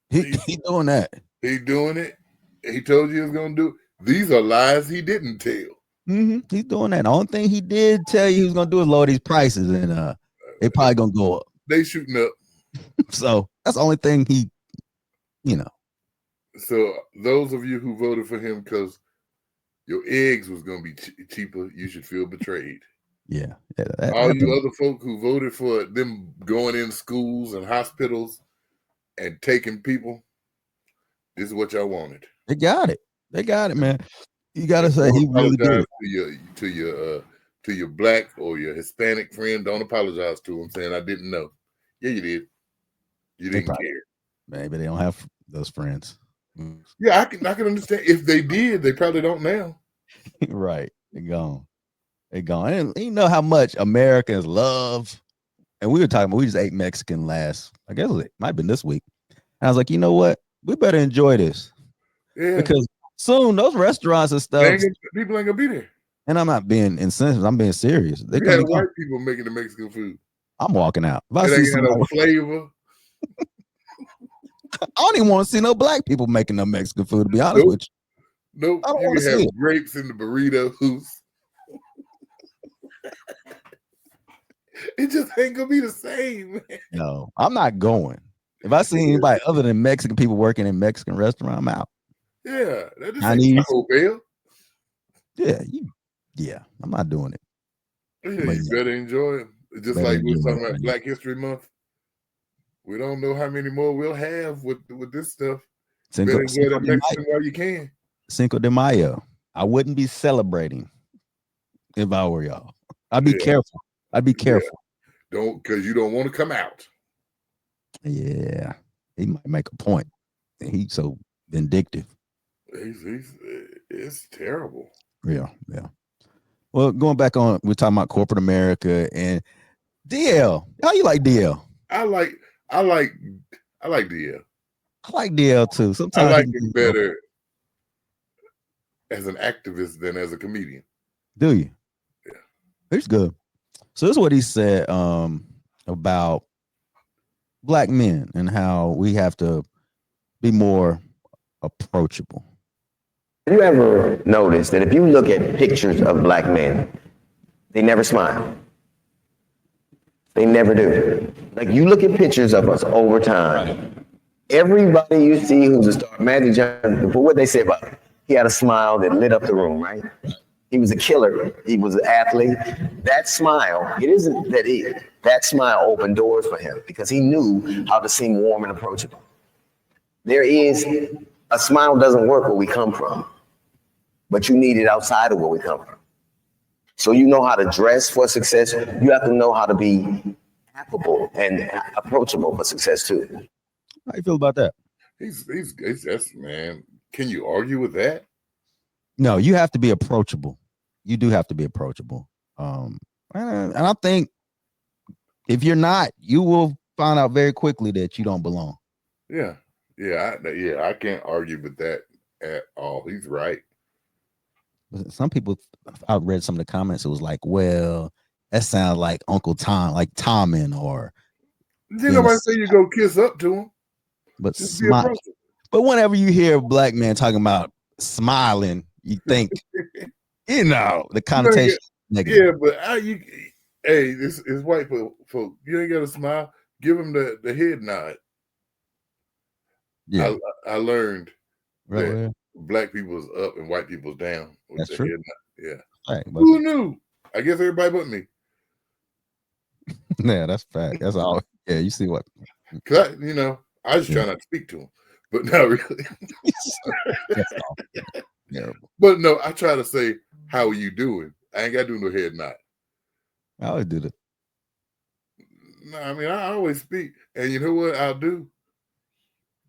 He's doing that. He's doing it. He told you he was gonna do it. These are lies he didn't tell. Mm-hmm. He's doing that. The only thing he did tell you he was gonna do is lower these prices, and they probably gonna go up. They shooting up. So that's the only thing he. So those of you who voted for him because your eggs was going to be cheaper, you should feel betrayed. Yeah. All you other folk who voted for them going in schools and hospitals and taking people, this is what y'all wanted. They got it, man. You got to say he really did. To your black or your Hispanic friend, don't apologize to him saying I didn't know. Yeah, you did. You didn't care. Maybe they don't have those friends. Yeah, I can understand. If they did, they probably don't now. Right. They're gone. And you know how much Americans love. And we just ate Mexican last, I guess it might have been this week. And I was like, you know what? We better enjoy this. Yeah. Because soon those restaurants and stuff. People ain't gonna be there. And I'm not being insensitive. I'm being serious. They got white people making the Mexican food. I'm walking out. If I it see ain't got no flavor. I don't even want to see no black people making no Mexican food, to be honest with you. Nope. You can have grapes in the burritos. It just ain't gonna be the same, man. No, I'm not going. If I see anybody other than Mexican people working in Mexican restaurant, I'm out. Yeah, that is Taco Bell. Yeah, I'm not doing it. Yeah, you better enjoy it. Just like we were talking about Black History Month. We don't know how many more we'll have with this stuff. Better enjoy that Mexican while you can. Cinco de Mayo. I wouldn't be celebrating if I were y'all. I'd be careful. Yeah. Don't, because you don't want to come out. Yeah, he might make a point. He's so vindictive. It's terrible. Yeah. Well, going back on, we're talking about corporate America and DL. How you like DL? I like DL. I like DL too. Sometimes I like him better as an activist than as a comedian. Do you? Yeah. He's good. So this is what he said about black men and how we have to be more approachable. Have you ever noticed that if you look at pictures of black men, they never smile? They never do. Like you look at pictures of us over time, everybody you see who's a star, Magic Johnson, what they say about him, he had a smile that lit up the room, right? He was a killer. He was an athlete. That smile, it isn't that smile opened doors for him because he knew how to seem warm and approachable. A smile doesn't work where we come from, but you need it outside of where we come from. So you know how to dress for success. You have to know how to be affable and approachable for success too. How you feel about that? He's that's, man. Can you argue with that? No, you have to be approachable. You do have to be approachable. And I think if you're not, you will find out very quickly that you don't belong. Yeah, I can't argue with that at all. He's right. Some people, I read some of the comments. It was like, well, that sounds like Uncle Tom, like Tommen, or Didn't nobody say you go kiss up to him. but Just be smile. approachable. But whenever you hear a black man talking about smiling, you think, the connotation. Yeah, but hey, this is white folk. You ain't got to smile. Give them the head nod. Yeah, I learned right, that black people's up and white people's down. With that's the true. Head nod. Yeah. Right, but, Who knew? I guess everybody but me. yeah, that's fact. That's all. Yeah, you see what? Cause I just try not to speak to him, but not really. That's all. Terrible. But no, I try to say, "How are you doing?" I ain't got to do no head nod. I always do that. No, I mean I always speak, and you know what I'll do?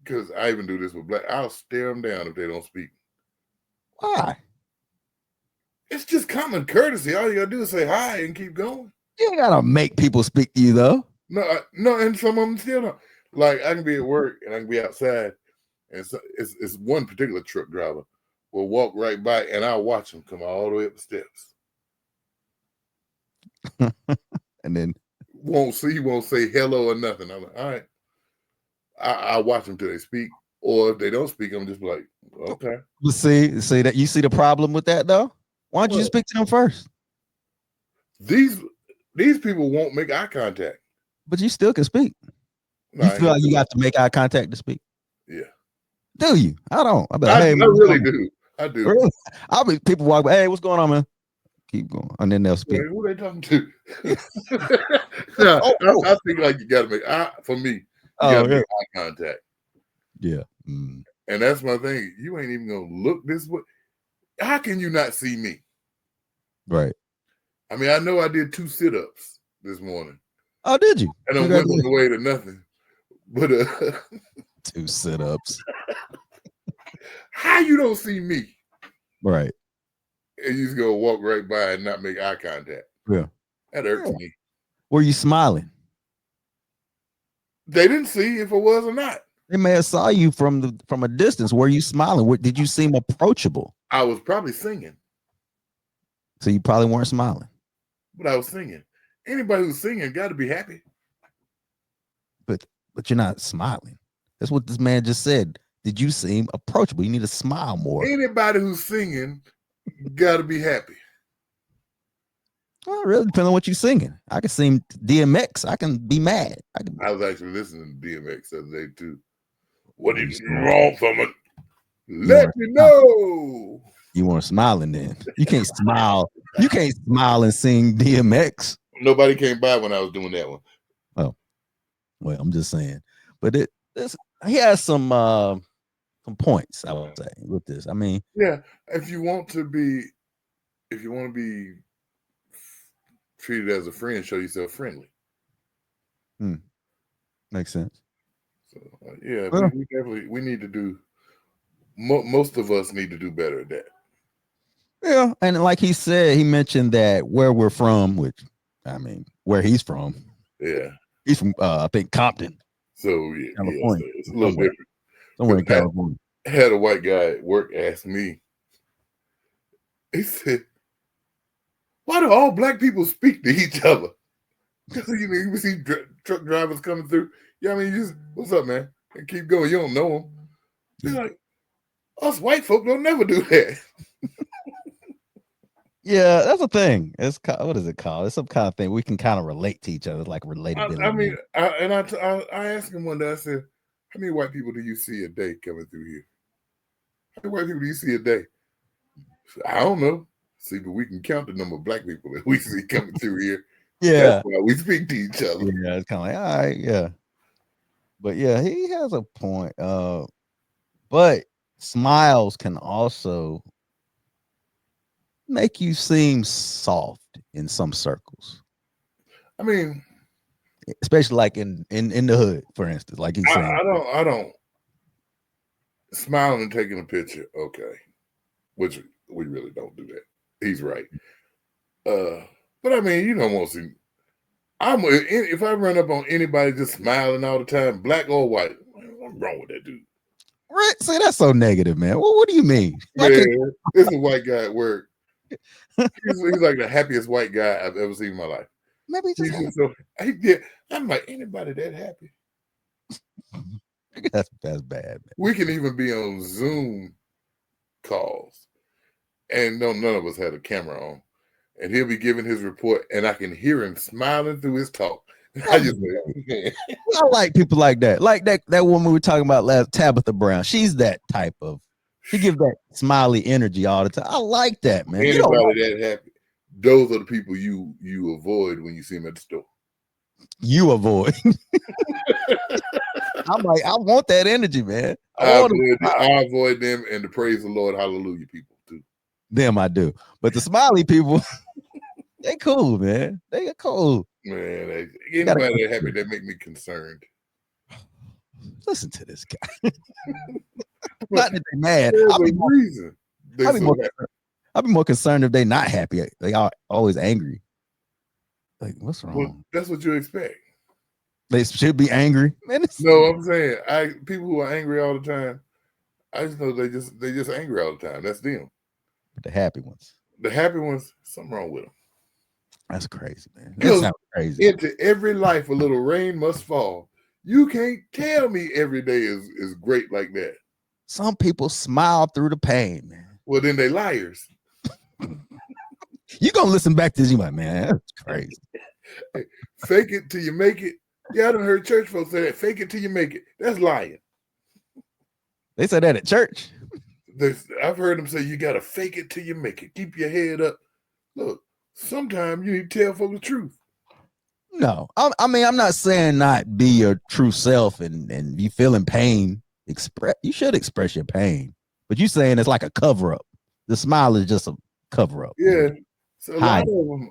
Because I even do this with black. I'll stare them down if they don't speak. Why? It's just common courtesy. All you gotta do is say hi and keep going. You ain't gotta make people speak to you though. No, and some of them still don't. Like I can be at work and I can be outside, and it's one particular truck driver will walk right by, and I'll watch him come all the way up the steps. And then Won't say hello or nothing. I'm like, all right. I watch them till they speak, or if they don't speak, I'm just like, okay. see that you see the problem with that though. Why don't you What? speak to them first? These people won't make eye contact. But you still can speak. No, You I ain't feel gonna like do you that. got to make eye contact to speak. Yeah, Do you? I don't. I be like, I hey, man, really do. I do. Really? I'll be people walk by, hey, what's going on, man? Keep going, and then they'll speak. Wait, who they talking to? No, I think like you got to make for me. You got to make eye contact. Yeah. And that's my thing. You ain't even gonna look this way. How can you not see me? Right. I mean, I know I did 2 sit-ups this morning. Oh, did you? And I went on the way to nothing. But 2 sit-ups. How you don't see me? Right. And you just gonna walk right by and not make eye contact. Yeah. That hurts me. Were you smiling? They didn't see if I was or not. They may have saw you from a distance. Were you smiling? Did you seem approachable? I was probably singing. So you probably weren't smiling. But I was singing. Anybody who's singing got to be happy. But you're not smiling. That's what this man just said. Did you seem approachable? You need to smile more. Anybody who's singing got to be happy. Well, it really depends on what you're singing. I can sing DMX. I can be mad. I was actually listening to DMX the other day too. What is wrong from it? Let me know. You weren't smiling then. You can't smile. You can't smile and sing DMX. Nobody came by when I was doing that one. Oh, well, I'm just saying. But he has some points, I would say, with this. I mean, yeah, if you want to be treated as a friend, show yourself friendly. Makes sense. So we need to do. Most of us need to do better at that. Yeah, and like he said, he mentioned that where we're from, which I mean, where he's from. Yeah, he's from I think Compton. So California. So it's a little different. Somewhere in California. I had a white guy at work ask me. He said, "Why do all black people speak to each other?" Because you see truck drivers coming through. Yeah, I mean, you just what's up, man, and keep going. You don't know them. He's like, us white folk don't never do that. Yeah, that's a thing. It's what is it called? It's some kind of thing we can kind of relate to each other, like relatability. I mean, I asked him one day. I said, "How many white people do you see a day coming through here? How many white people do you see a day?" Said, I don't know. See, but we can count the number of black people that we see coming through here. Yeah, that's why we speak to each other. Yeah, it's kind of like, all right, yeah. But yeah, he has a point. But smiles can also make you seem soft in some circles. I mean, especially like in the hood, for instance. Like he's saying, I don't smiling and taking a picture, okay. Which we really don't do that. He's right. But I mean, you don't want to see. If I run up on anybody just smiling all the time, black or white, what's wrong with that dude? Right? See, that's so negative, man. Well, what do you mean? Man, it's a white guy at work. He's like the happiest white guy I've ever seen in my life. Maybe He's just just so, yeah, I'm like, anybody that happy? that's bad, man. We can even be on Zoom calls, and none of us had a camera on, and he'll be giving his report, and I can hear him smiling through his talk. I just I like people like that. Like that woman we were talking about last, Tabitha Brown. She's that type of. She gives that smiley energy all the time. I like that, man. Anybody that happy, those are the people you avoid when you see them at the store. You avoid. I'm like, I want that energy, man. I avoid them and the praise the Lord, hallelujah people too. Them I do, but the smiley people, they cool, man. They are cool. Man, anybody that happy, that make me concerned. Listen to this guy. Not that they're mad. I'll be more concerned if they're not happy. They are always angry. Like, what's wrong? Well, that's what you expect. They should be angry. Man, no, I'm saying people who are angry all the time, I just know they just angry all the time. That's them. The happy ones. The happy ones, something wrong with them. That's crazy, man. That sounds crazy. Into every life, a little rain must fall. You can't tell me every day is great like that. Some people smile through the pain, man. Well, then they liars. You gonna listen back to this? You like, man, that's crazy. Hey, fake it till you make it. Yeah, I done heard church folks say that. Fake it till you make it. That's lying. They said that at church. I've heard them say you gotta fake it till you make it. Keep your head up. Look, sometimes you need to tell folks the truth. No, I mean, I'm not saying not be your true self and you feeling pain. You should express your pain, but you saying it's like a cover up. The smile is just a cover up. Yeah. So a lot of them,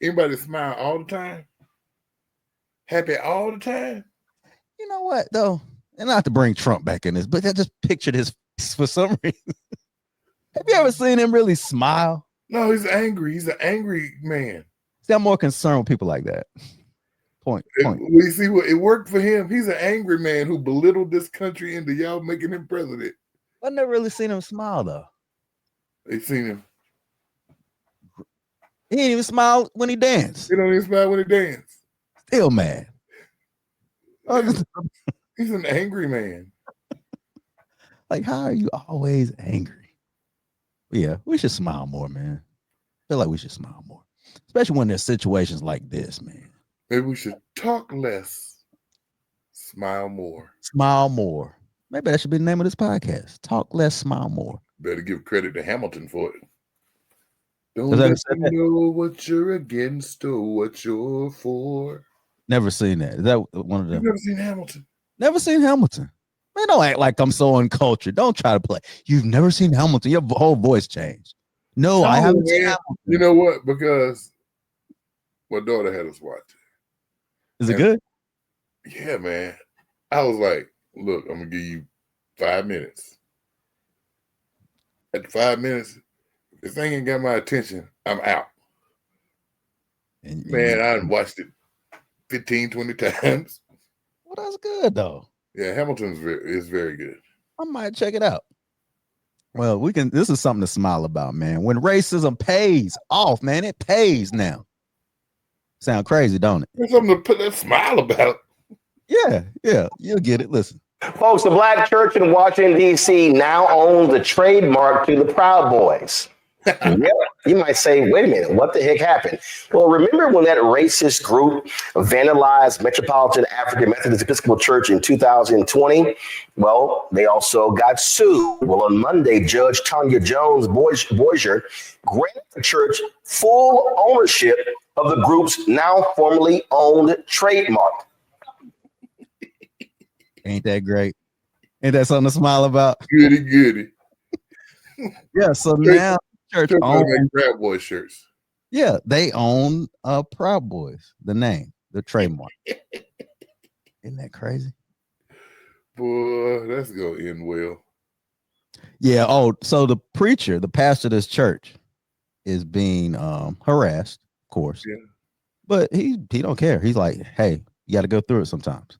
anybody smile all the time, happy all the time. You know what though, and not to bring Trump back in this, but I just pictured his face for some reason. Have you ever seen him really smile? No, he's angry. He's an angry man. See, I'm more concerned with people like that. Point. We see what it worked for him. He's an angry man who belittled this country into y'all making him president. I've never really seen him smile though. They seen him. He didn't even smile when he danced. He don't even smile when he danced. Still mad. He's an angry man. Like, how are you always angry? Yeah, we should smile more, man. I feel like we should smile more, especially when there's situations like this, man. Maybe we should talk less, smile more. Smile more. Maybe that should be the name of this podcast. Talk less, smile more. Better give credit to Hamilton for it. Don't let them know what you're against or what you're for. Never seen that. Is that one of them? You've never seen Hamilton? Never seen Hamilton. Man, don't act like I'm so uncultured. Don't try to play. You've never seen Hamilton. Your whole voice changed. No, I haven't seen Hamilton. You know what? Because my daughter had us watch it. Is it good? Yeah, man. I was like, look, I'm going to give you 5 minutes. At 5 minutes, if this thing ain't got my attention, I'm out. Man, I watched it 15, 20 times. Well, that's good, though. Yeah, Hamilton is very good. I might check it out. Well, this is something to smile about, man. When racism pays off, man, it pays now. Sound crazy, don't it? There's something to put that smile about. Yeah, you'll get it. Listen. Folks, the Black Church in Washington, D.C. now owns the trademark to the Proud Boys. Yeah, you might say, wait a minute, what the heck happened? Well, remember when that racist group vandalized Metropolitan African Methodist Episcopal Church in 2020? Well, they also got sued. Well, on Monday, Judge Tanya Jones Boisier granted the church full ownership of the group's now formerly owned trademark. Ain't that great? Ain't that something to smile about? Goody. Yeah, so now church owns Proud Boy shirts. Yeah, they own Proud Boys, the name, the trademark. Isn't that crazy? Boy, that's gonna end well. Yeah. Oh, so the preacher, the pastor of this church, is being harassed, of course. Yeah. But he don't care. He's like, hey, you got to go through it sometimes.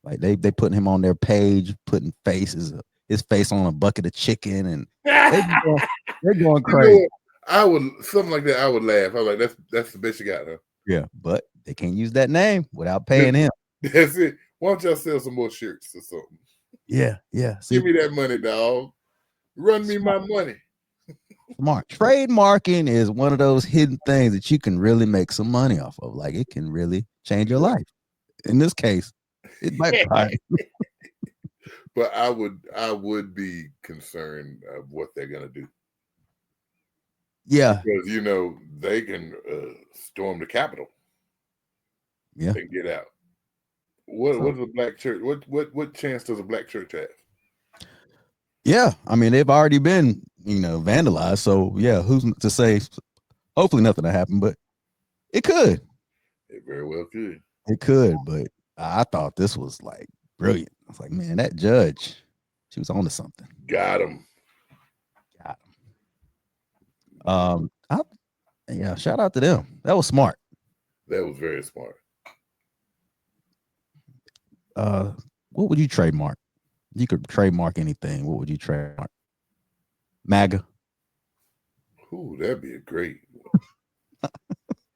Like they putting him on their page, putting his face on a bucket of chicken, and they're going You know crazy. what? I would something like that. I would laugh. I'm like, that's the best you got, huh? Yeah, but they can't use that name without paying him. That's it. Why don't y'all sell some more shirts or something? Yeah. See, Give me that money, dog. Run me my money. smart. Trademarking is one of those hidden things that you can really make some money off of. Like it can really change your life. In this case, it backfired. But I would be concerned of what they're gonna do. Yeah. Because they can storm the Capitol. Yeah. And get out. What does a black church? What chance does a black church have? Yeah, I mean they've already been, vandalized. So yeah, who's to say? Hopefully nothing will happen, but it could. It very well could. It could, but I thought this was like brilliant. I was like, man, that judge, she was on to something. Got him. Yeah, shout out to them. That was smart. That was very smart. What would you trademark? You could trademark anything. What would you trademark? MAGA. Ooh, that'd be a great.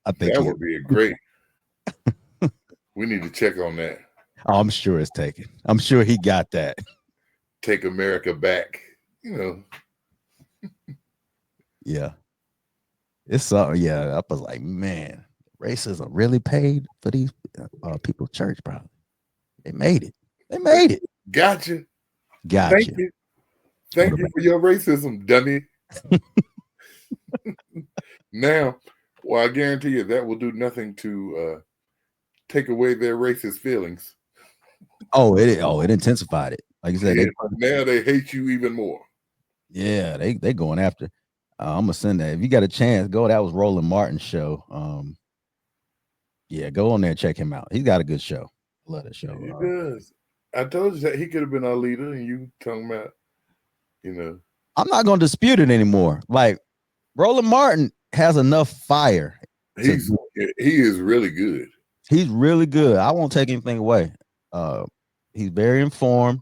I think that would be a great. We need to check on that. Oh, I'm sure it's taken. I'm sure he got that. Take America back. Yeah. It's something. Yeah, I was like, man, racism really paid for these people's church, probably. They made it. Gotcha. Gotcha. Thank you for your racism, dummy. Now, well, I guarantee you that will do nothing to take away their racist feelings. It intensified it. Like you said, now they hate you even more. Yeah, they going after. I'm gonna send that. If you got a chance, go. That was Roland Martin's show. Yeah, go on there and check him out. He's got a good show. Love that show. He does. I told you that he could have been our leader, and you talking about, I'm not gonna dispute it anymore. Like Roland Martin has enough fire. He is really good. He's really good. I won't take anything away. He's very informed,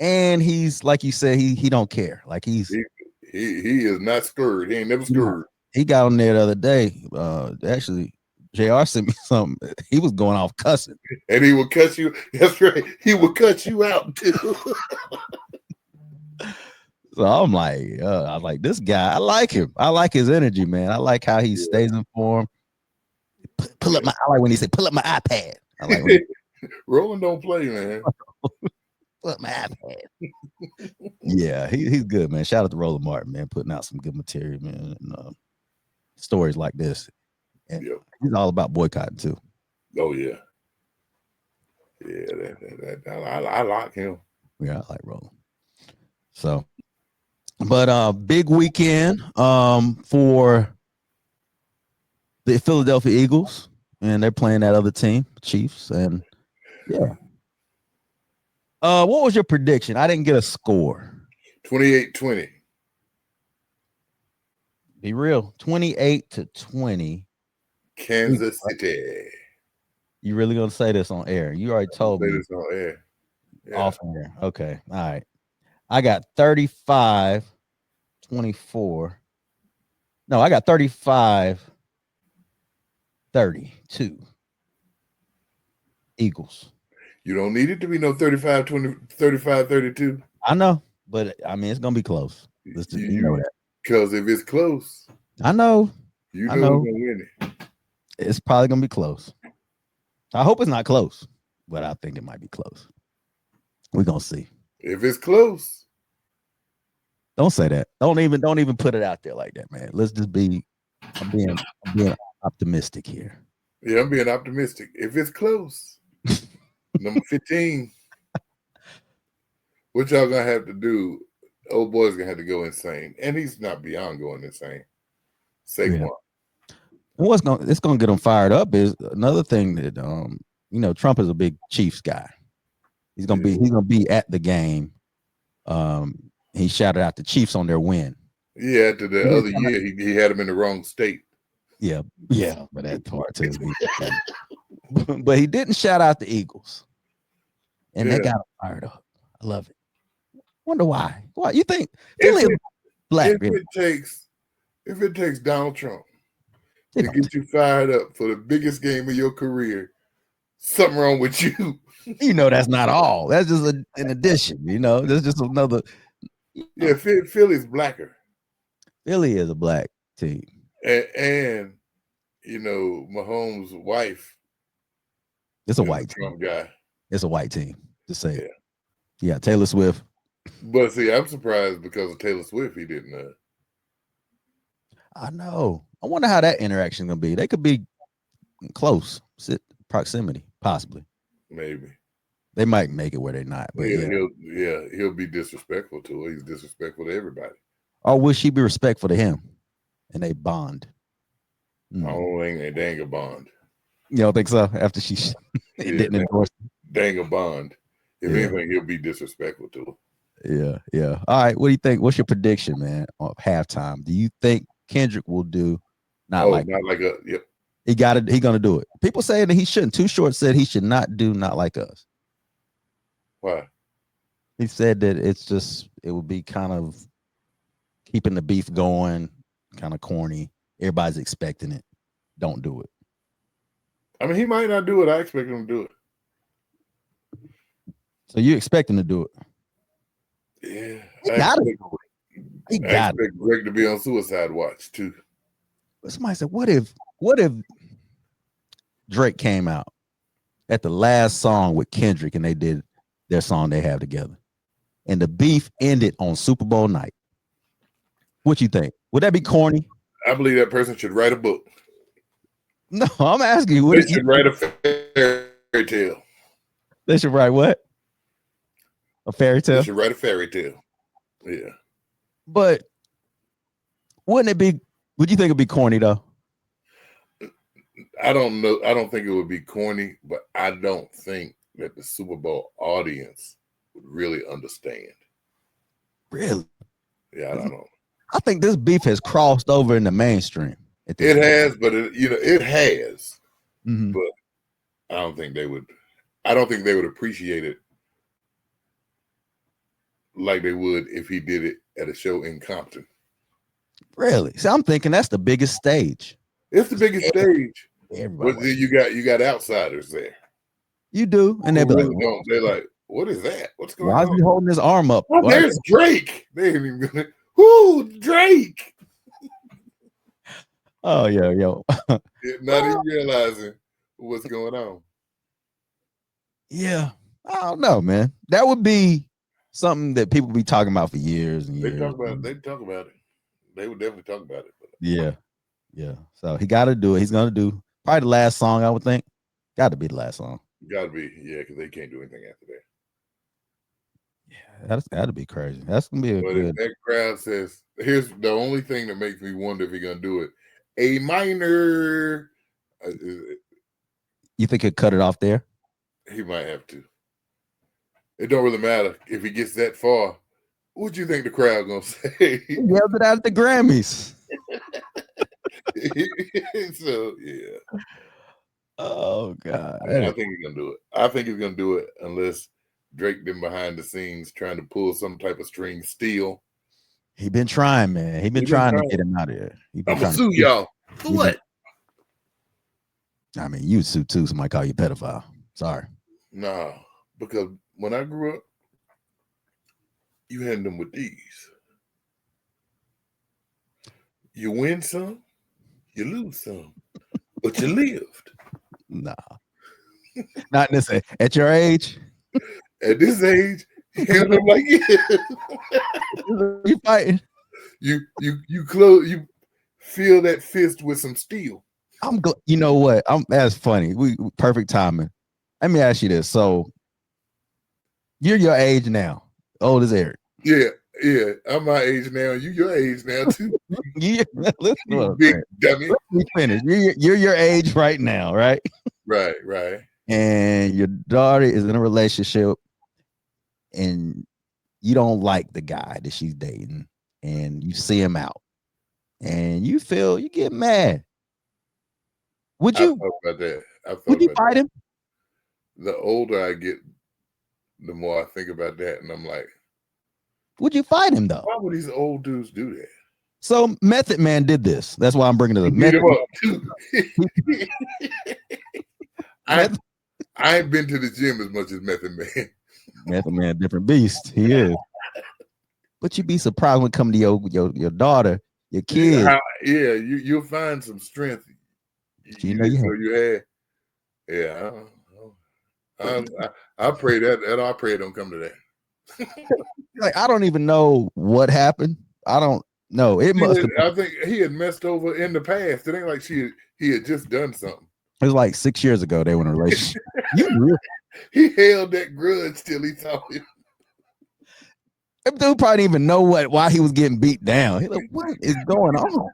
and he's like you said, he don't care. Like he is not scared. He ain't never scared. He got on there the other day. Actually, JR sent me something. He was going off cussing, and he would cut you. That's right. He would cut you out too. So I'm like, I was like, this guy. I like him. I like his energy, man. I like how he stays informed. Pull up my. I like when he said, "Pull up my iPad." I like when Roland don't play, man. Pull up my iPad. Yeah, he's good, man. Shout out to Roland Martin, man, putting out some good material, man. And, stories like this, and he's all about boycotting too. Oh yeah, I like him. Yeah, I like Roland. So, but big weekend for the Philadelphia Eagles, and they're playing that other team, Chiefs, and yeah. What was your prediction? I didn't get a score. 28-20. Be real. 28-20. Kansas City. You really gonna say this on air? You already told me. Say this on air. Yeah. Off air. Okay. All right. I got 35-24. No, I got 35-32. Eagles. You don't need it to be no 35-32. I know, but I mean it's gonna be close. You know that. Because if it's close, I know. Who's gonna win it. It's probably gonna be close. I hope it's not close, but I think it might be close. We're gonna see. If it's close. Don't say that. Don't even put it out there like that, man. Let's just be I'm being optimistic here. Yeah, I'm being optimistic. If it's close. Number 15. What y'all gonna have to do? Old boy's gonna have to go insane, and he's not beyond going insane. Saquon. Yeah. It's gonna get him fired up is another thing that Trump is a big Chiefs guy. He's gonna be at the game. He shouted out the Chiefs on their win. Yeah, after the other year, he had him in the wrong state. Yeah, but that part too. But he didn't shout out the Eagles, and they got him fired up. I love it. Wonder why? Why you think Philly is black? If it takes Donald Trump to get you fired up for the biggest game of your career, something wrong with you. You know that's not all. That's just an addition. You know, that's just another. Yeah, Philly's blacker. Philly is a black team, and you know Mahomes' wife. It's a white Trump team. Guy. It's a white team. Just say it. Yeah, Taylor Swift. But see, I'm surprised because of Taylor Swift, he didn't. I know. I wonder how that interaction gonna be. They could be close, proximity, possibly. Maybe they might make it where they're not. But he'll be disrespectful to her. He's disrespectful to everybody. Or will she be respectful to him? And they bond. I don't think they ain't a bond. You don't think so? After she didn't endorse him? Dang a bond. If anything, he'll be disrespectful to her. Yeah. All right. What do you think? What's your prediction, man, on halftime? Do you think Kendrick will do not like a yep. He got it. He gonna do it. People saying that he shouldn't. Too Short said he should not do Not Like Us. Why? He said that it would be kind of keeping the beef going, kind of corny. Everybody's expecting it. Don't do it. I mean, he might not do it. I expect him to do it. So you expect him to do it? Yeah. He got expect Greg to be on suicide watch too. Somebody said, what if Drake came out at the last song with Kendrick and they did their song they have together, and the beef ended on Super Bowl night? What you think? Would that be corny? I believe that person should write a book. No, I'm asking you. They should write a fairy tale. They should write what? A fairy tale? They should write a fairy tale. Yeah. But wouldn't it be, would you think it'd be corny though? I don't know. I don't think it would be corny, but I don't think that the Super Bowl audience would really understand. Really? Yeah, I don't know. I think this beef has crossed over in the mainstream. It has, but it has. Mm-hmm. But I don't think they would appreciate it like they would if he did it at a show in Compton. Really? So I'm thinking that's the biggest stage. It's the biggest stage. Everybody. But you got outsiders there. You do, and they're like, they're like, what is that? What's going on? Why is he holding his arm up? Oh, there's Drake. They ain't even gonna. Whoo, Drake. Oh yeah, yo. Not even realizing what's going on. Yeah, I don't know, man. That would be something that people be talking about for years and years. They talk about it. They would definitely talk about it. Yeah. So he got to do it. He's gonna do probably the last song, I would think. Got to be the last song. Got to be, because they can't do anything after that. Yeah, that's got to be crazy. That's gonna be But if that crowd says, here's the only thing that makes me wonder if he's gonna do it. A minor. You think he'd cut it off there? He might have to. It don't really matter if he gets that far. What you think the crowd gonna say? He yelled it out at the Grammys. So yeah. Oh God. I think he's gonna do it. I think he's gonna do it unless Drake been behind the scenes trying to pull some type of string steal. He been trying, man. He been trying to get him out of here. I'm gonna sue y'all. For what? I mean, you sue too. Somebody call you pedophile. Sorry. Nah, because when I grew up, you had them with these. You win some, you lose some, but you lived. Nah. Not in this age. At your age? At this age, you held them like you fighting. You close, you feel that fist with some steel. You know what? That's funny. We perfect timing. Let me ask you this. So you're your age now. Old as Eric. Yeah. I'm my age now. You your age now too. Yeah, you big dummy. Let me finish. You're your age right now, right? Right. And your daughter is in a relationship, and you don't like the guy that she's dating, and you see him out, and you get mad. Would I you thought about that. I thought would you about fight that. him? The older I get, the more I think about that, and I'm like, Would you fight him though? why would these old dudes do that? So Method Man did this. That's why I'm bringing it He up. beat Method, him up too. I ain't been to the gym as much as Method Man. Method Man, different beast. He is. But you'd be surprised when it come to your daughter, your kid. You'll find some strength. You know, You had. Yeah, I pray that I pray it don't come to that. Like, I don't even know what happened. I don't know. It must have been. I think he had messed over in the past. It ain't like he had just done something. It was like 6 years ago they were in a relationship. He held that grudge till he saw him. That dude probably didn't even know why he was getting beat down. He's like, what is going on?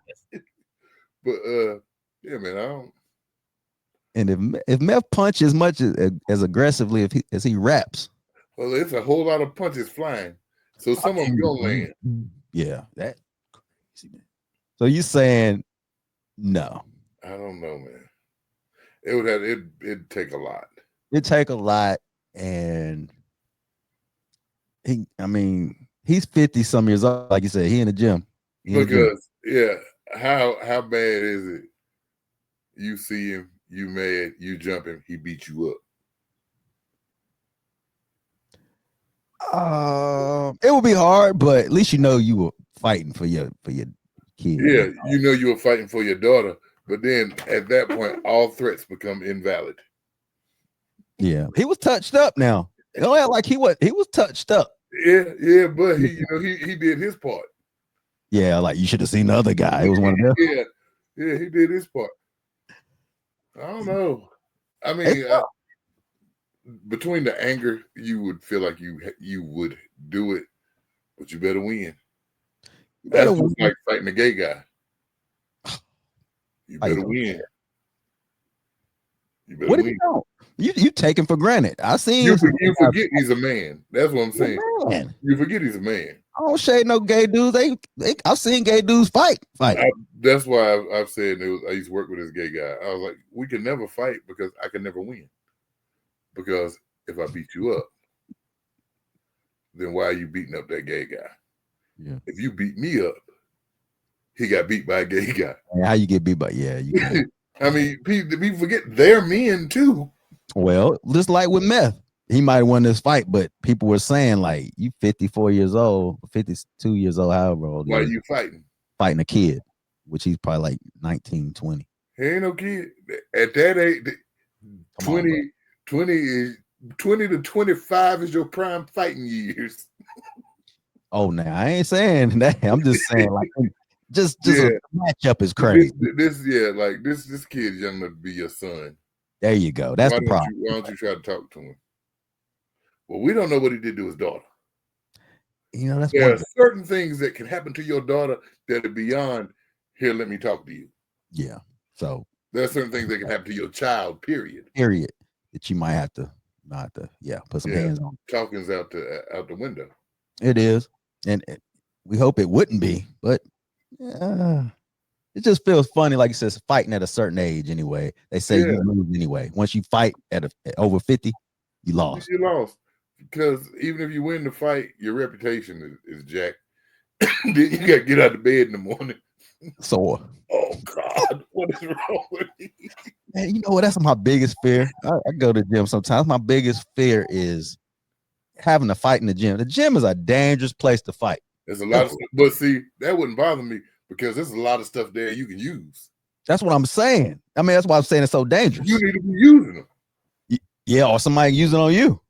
But yeah, man, I don't. And if Meth punch as much as aggressively as he raps, well, it's a whole lot of punches flying, so some of them gonna land. Yeah, that crazy, man. So you saying no? I don't know, man. It would have it'd take a lot. It take a lot, and he's 50 some years old, like you said. He in the gym. Because how bad is it? You see him, you mad, you jumping, he beat you up. It would be hard, but at least you know you were fighting for your kid. Yeah, you know you were fighting for your daughter, but then at that point, all threats become invalid. Yeah, he was touched up now. It don't act like he was touched up. Yeah, but he did his part. Yeah, like you should have seen the other guy. It was one of them. Yeah, he did his part. I don't know. I mean, between the anger, you would feel like you would do it, but you better win. That's just like fighting a gay guy. You better win. You better win. You take him for granted. I seen you forget he's a man. That's what I'm saying. Man. You forget he's a man. I don't shade no gay dudes. I've seen gay dudes fight. That's why I've said I used to work with this gay guy. I was like, we can never fight because I can never win. Because if I beat you up, then why are you beating up that gay guy? Yeah. If you beat me up, he got beat by a gay guy. How you get beat by? Yeah, you can. I mean, people forget they're men too. Well, just like with Meth, he might have won this fight, but people were saying like, you 54 years old, 52 years old, however old. Why are you fighting? Fighting a kid, which he's probably like 19, 20. He ain't no kid. At that age, 20 to 25 is your prime fighting years. Oh, now I ain't saying that. I'm just saying like just a matchup is crazy. This kid is young enough to be your son. There you go. That's the problem. Why don't you try to talk to him? Well, we don't know what he did to his daughter. You know, there are certain things that can happen to your daughter that are beyond here. Let me talk to you. Yeah. So there are certain things that can happen to your child. Period. That you might have to put some hands on. Talking's out the window. It is, and we hope it wouldn't be, but it just feels funny, like it says, fighting at a certain age. Anyway, they say you lose anyway. Once you fight at over 50, you lost. You lost because even if you win the fight, your reputation is jacked. Then you got to get out of bed in the morning. Sore. Oh God, what is wrong with me? Man, you know what? That's my biggest fear. I go to the gym sometimes. My biggest fear is having to fight in the gym. The gym is a dangerous place to fight. There's a lot of stuff, but see, that wouldn't bother me because there's a lot of stuff there you can use. That's what I'm saying. I mean, that's why I'm saying it's so dangerous. You need to be using them. Yeah, or somebody using on you.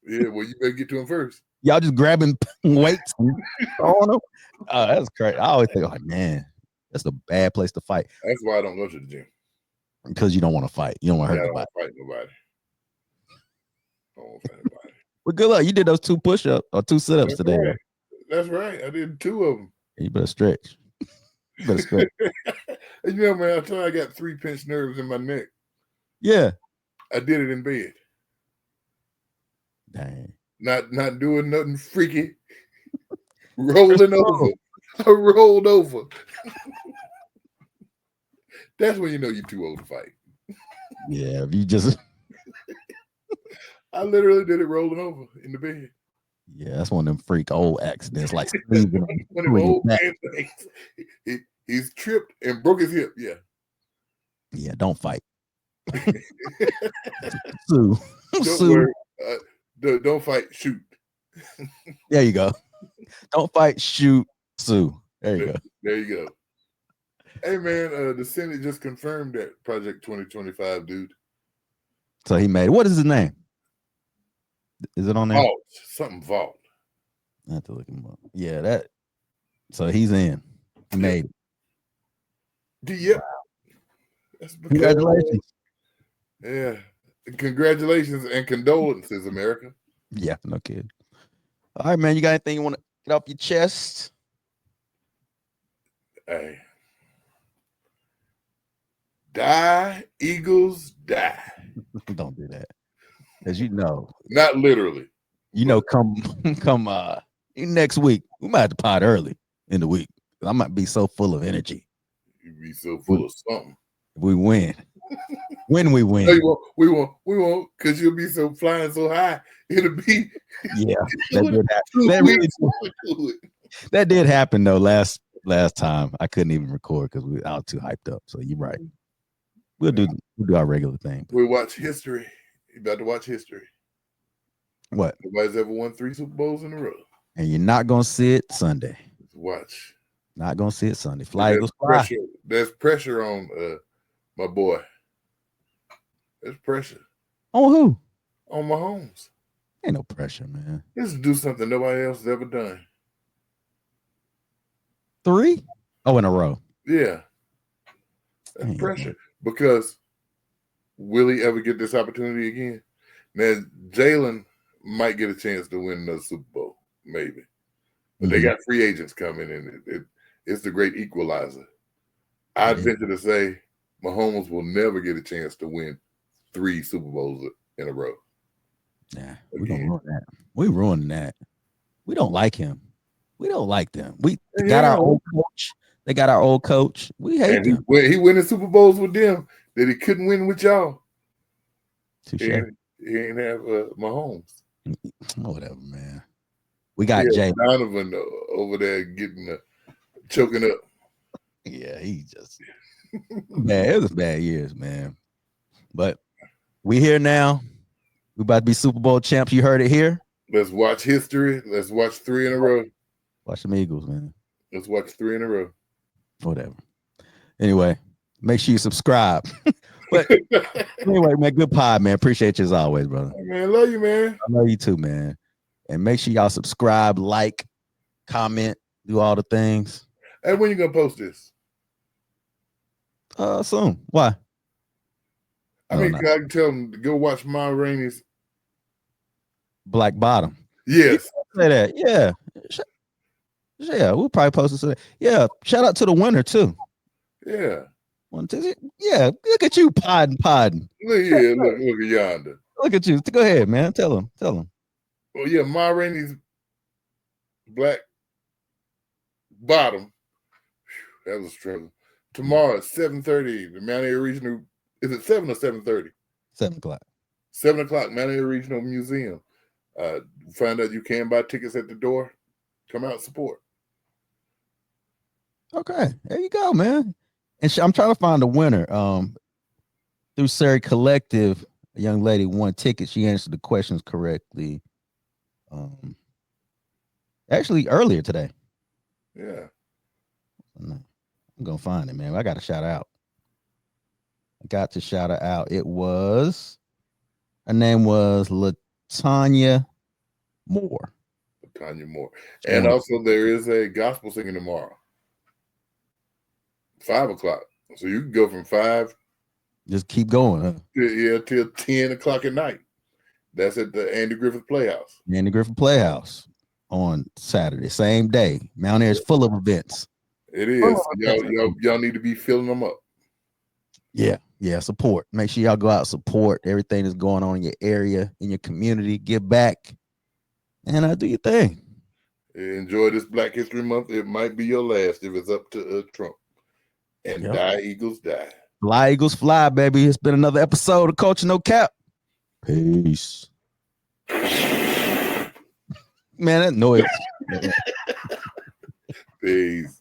Yeah, well, you better get to them first. Y'all just grabbing weights and throwing them. Oh, that's crazy. I always think, like, man, that's a bad place to fight. That's why I don't go to the gym. Because you don't want to fight. You don't want to hurt nobody. I don't fight nobody. I don't fight nobody. Well, good luck. You did those 2 push-ups or 2 sit-ups today. Right. That's right. I did 2 of them. You better stretch. You better stretch. You know, man, I thought I got 3 pinched nerves in my neck. Yeah. I did it in bed. Dang. Not doing nothing freaky. rolling over. I rolled over. That's when you know you're too old to fight. Yeah, if you just I literally did it rolling over in the bed. yeah, that's one of them freak old accidents, like sneezing on One of them old man things. He's tripped and broke his hip. Yeah. Yeah, don't fight. Sue. Don't Sue. worry. Don't fight. Shoot. There you go. Don't fight, shoot, sue. There you go. There you go. Hey man, the Senate just confirmed that Project 2025, dude. So he made it. What is his name? Is it on there? Vault. Something Vault. I have to look him up. Yeah, that. So he's in. He made it. Yep. That's Congratulations. Yeah. Congratulations and condolences, America. Yeah, no kid. All right, man. You got anything you want to get off your chest? Hey. Die, Eagles, die. Don't do that. As you know. Not literally. You know, come next week. We might have to pod early in the week. I might be so full of energy. You'd be so full of something. We win. When we win. No, we won't, because you'll be so flying so high. It'll be yeah. That did happen though last time. I couldn't even record because I was too hyped up. So you're right. We'll do our regular thing. We'll watch history. You're about to watch history. What? Nobody's ever won 3 Super Bowls in a row. And you're not gonna see it Sunday. Watch. Not gonna see it Sunday. Fly Eagles fly. There's pressure on my boy. There's pressure. On who? On Mahomes. Ain't no pressure, man. Let's do something nobody else has ever done. 3? Oh, in a row. Yeah. That's pressure. Because will he ever get this opportunity again? Now, Jalen might get a chance to win another Super Bowl, maybe. But they got free agents coming in. It's the great equalizer. I'd venture to say Mahomes will never get a chance to win 3 Super Bowls in a row. Nah, we don't ruin that. We ruining that. We don't like him. We don't like them. We got our old coach. They got our old coach. We hate them. He winning Super Bowls with them that he couldn't win with y'all. Touche. He ain't have Mahomes. Whatever, man. We got Jay Donovan over there getting choking up. Yeah, he just bad. It was bad years, man. But we here now. We about to be Super Bowl champs. You heard it here. Let's watch history. Let's watch 3 in a row. Watch them Eagles, man. Let's watch 3 in a row. Whatever. Anyway, make sure you subscribe. But anyway, man, good pod, man. Appreciate you as always, brother. Hey, man, love you, man. I love you too, man. And make sure y'all subscribe, like, comment, do all the things. Hey, when you gonna post this? Soon. Why? I can tell them to go watch Ma Rainey's Black Bottom. Yes. Say that. Yeah. Yeah, we'll probably post it today. Yeah. Shout out to the winner too. Yeah. Yeah. Look at you podding. Look at yonder. Look at you. Go ahead, man. Tell him. Oh yeah, Ma Rainey's Black Bottom. Whew, that was a struggle. Tomorrow at 7:30, the Mount Airy Regional. Is it 7 or 7:30? 7 o'clock. 7 o'clock, Mount Airy Regional Museum. Find out you can buy tickets at the door. Come out and support. Okay, there you go, man. And I'm trying to find a winner. Through Surrey Collective, a young lady won tickets. She answered the questions correctly. Actually, earlier today. Yeah. I'm gonna find it, man. I got to shout her out. Got to shout her out. Her name was Latanya Moore. Latanya Moore. And also there is a gospel singing tomorrow. 5 o'clock. So you can go from 5. Just keep going, huh? Till 10 o'clock at night. That's at the Andy Griffith Playhouse. Andy Griffith Playhouse on Saturday, same day. Mount Air is full of events. It is. Y'all need to be filling them up. Yeah, support. Make sure y'all go out, support everything that's going on in your area, in your community. Give back, and do your thing. Enjoy this Black History Month. It might be your last if it's up to Trump. And die, Eagles, die. Fly, Eagles, fly, baby. It's been another episode of Culture No Cap. Peace. Man, that noise. Peace.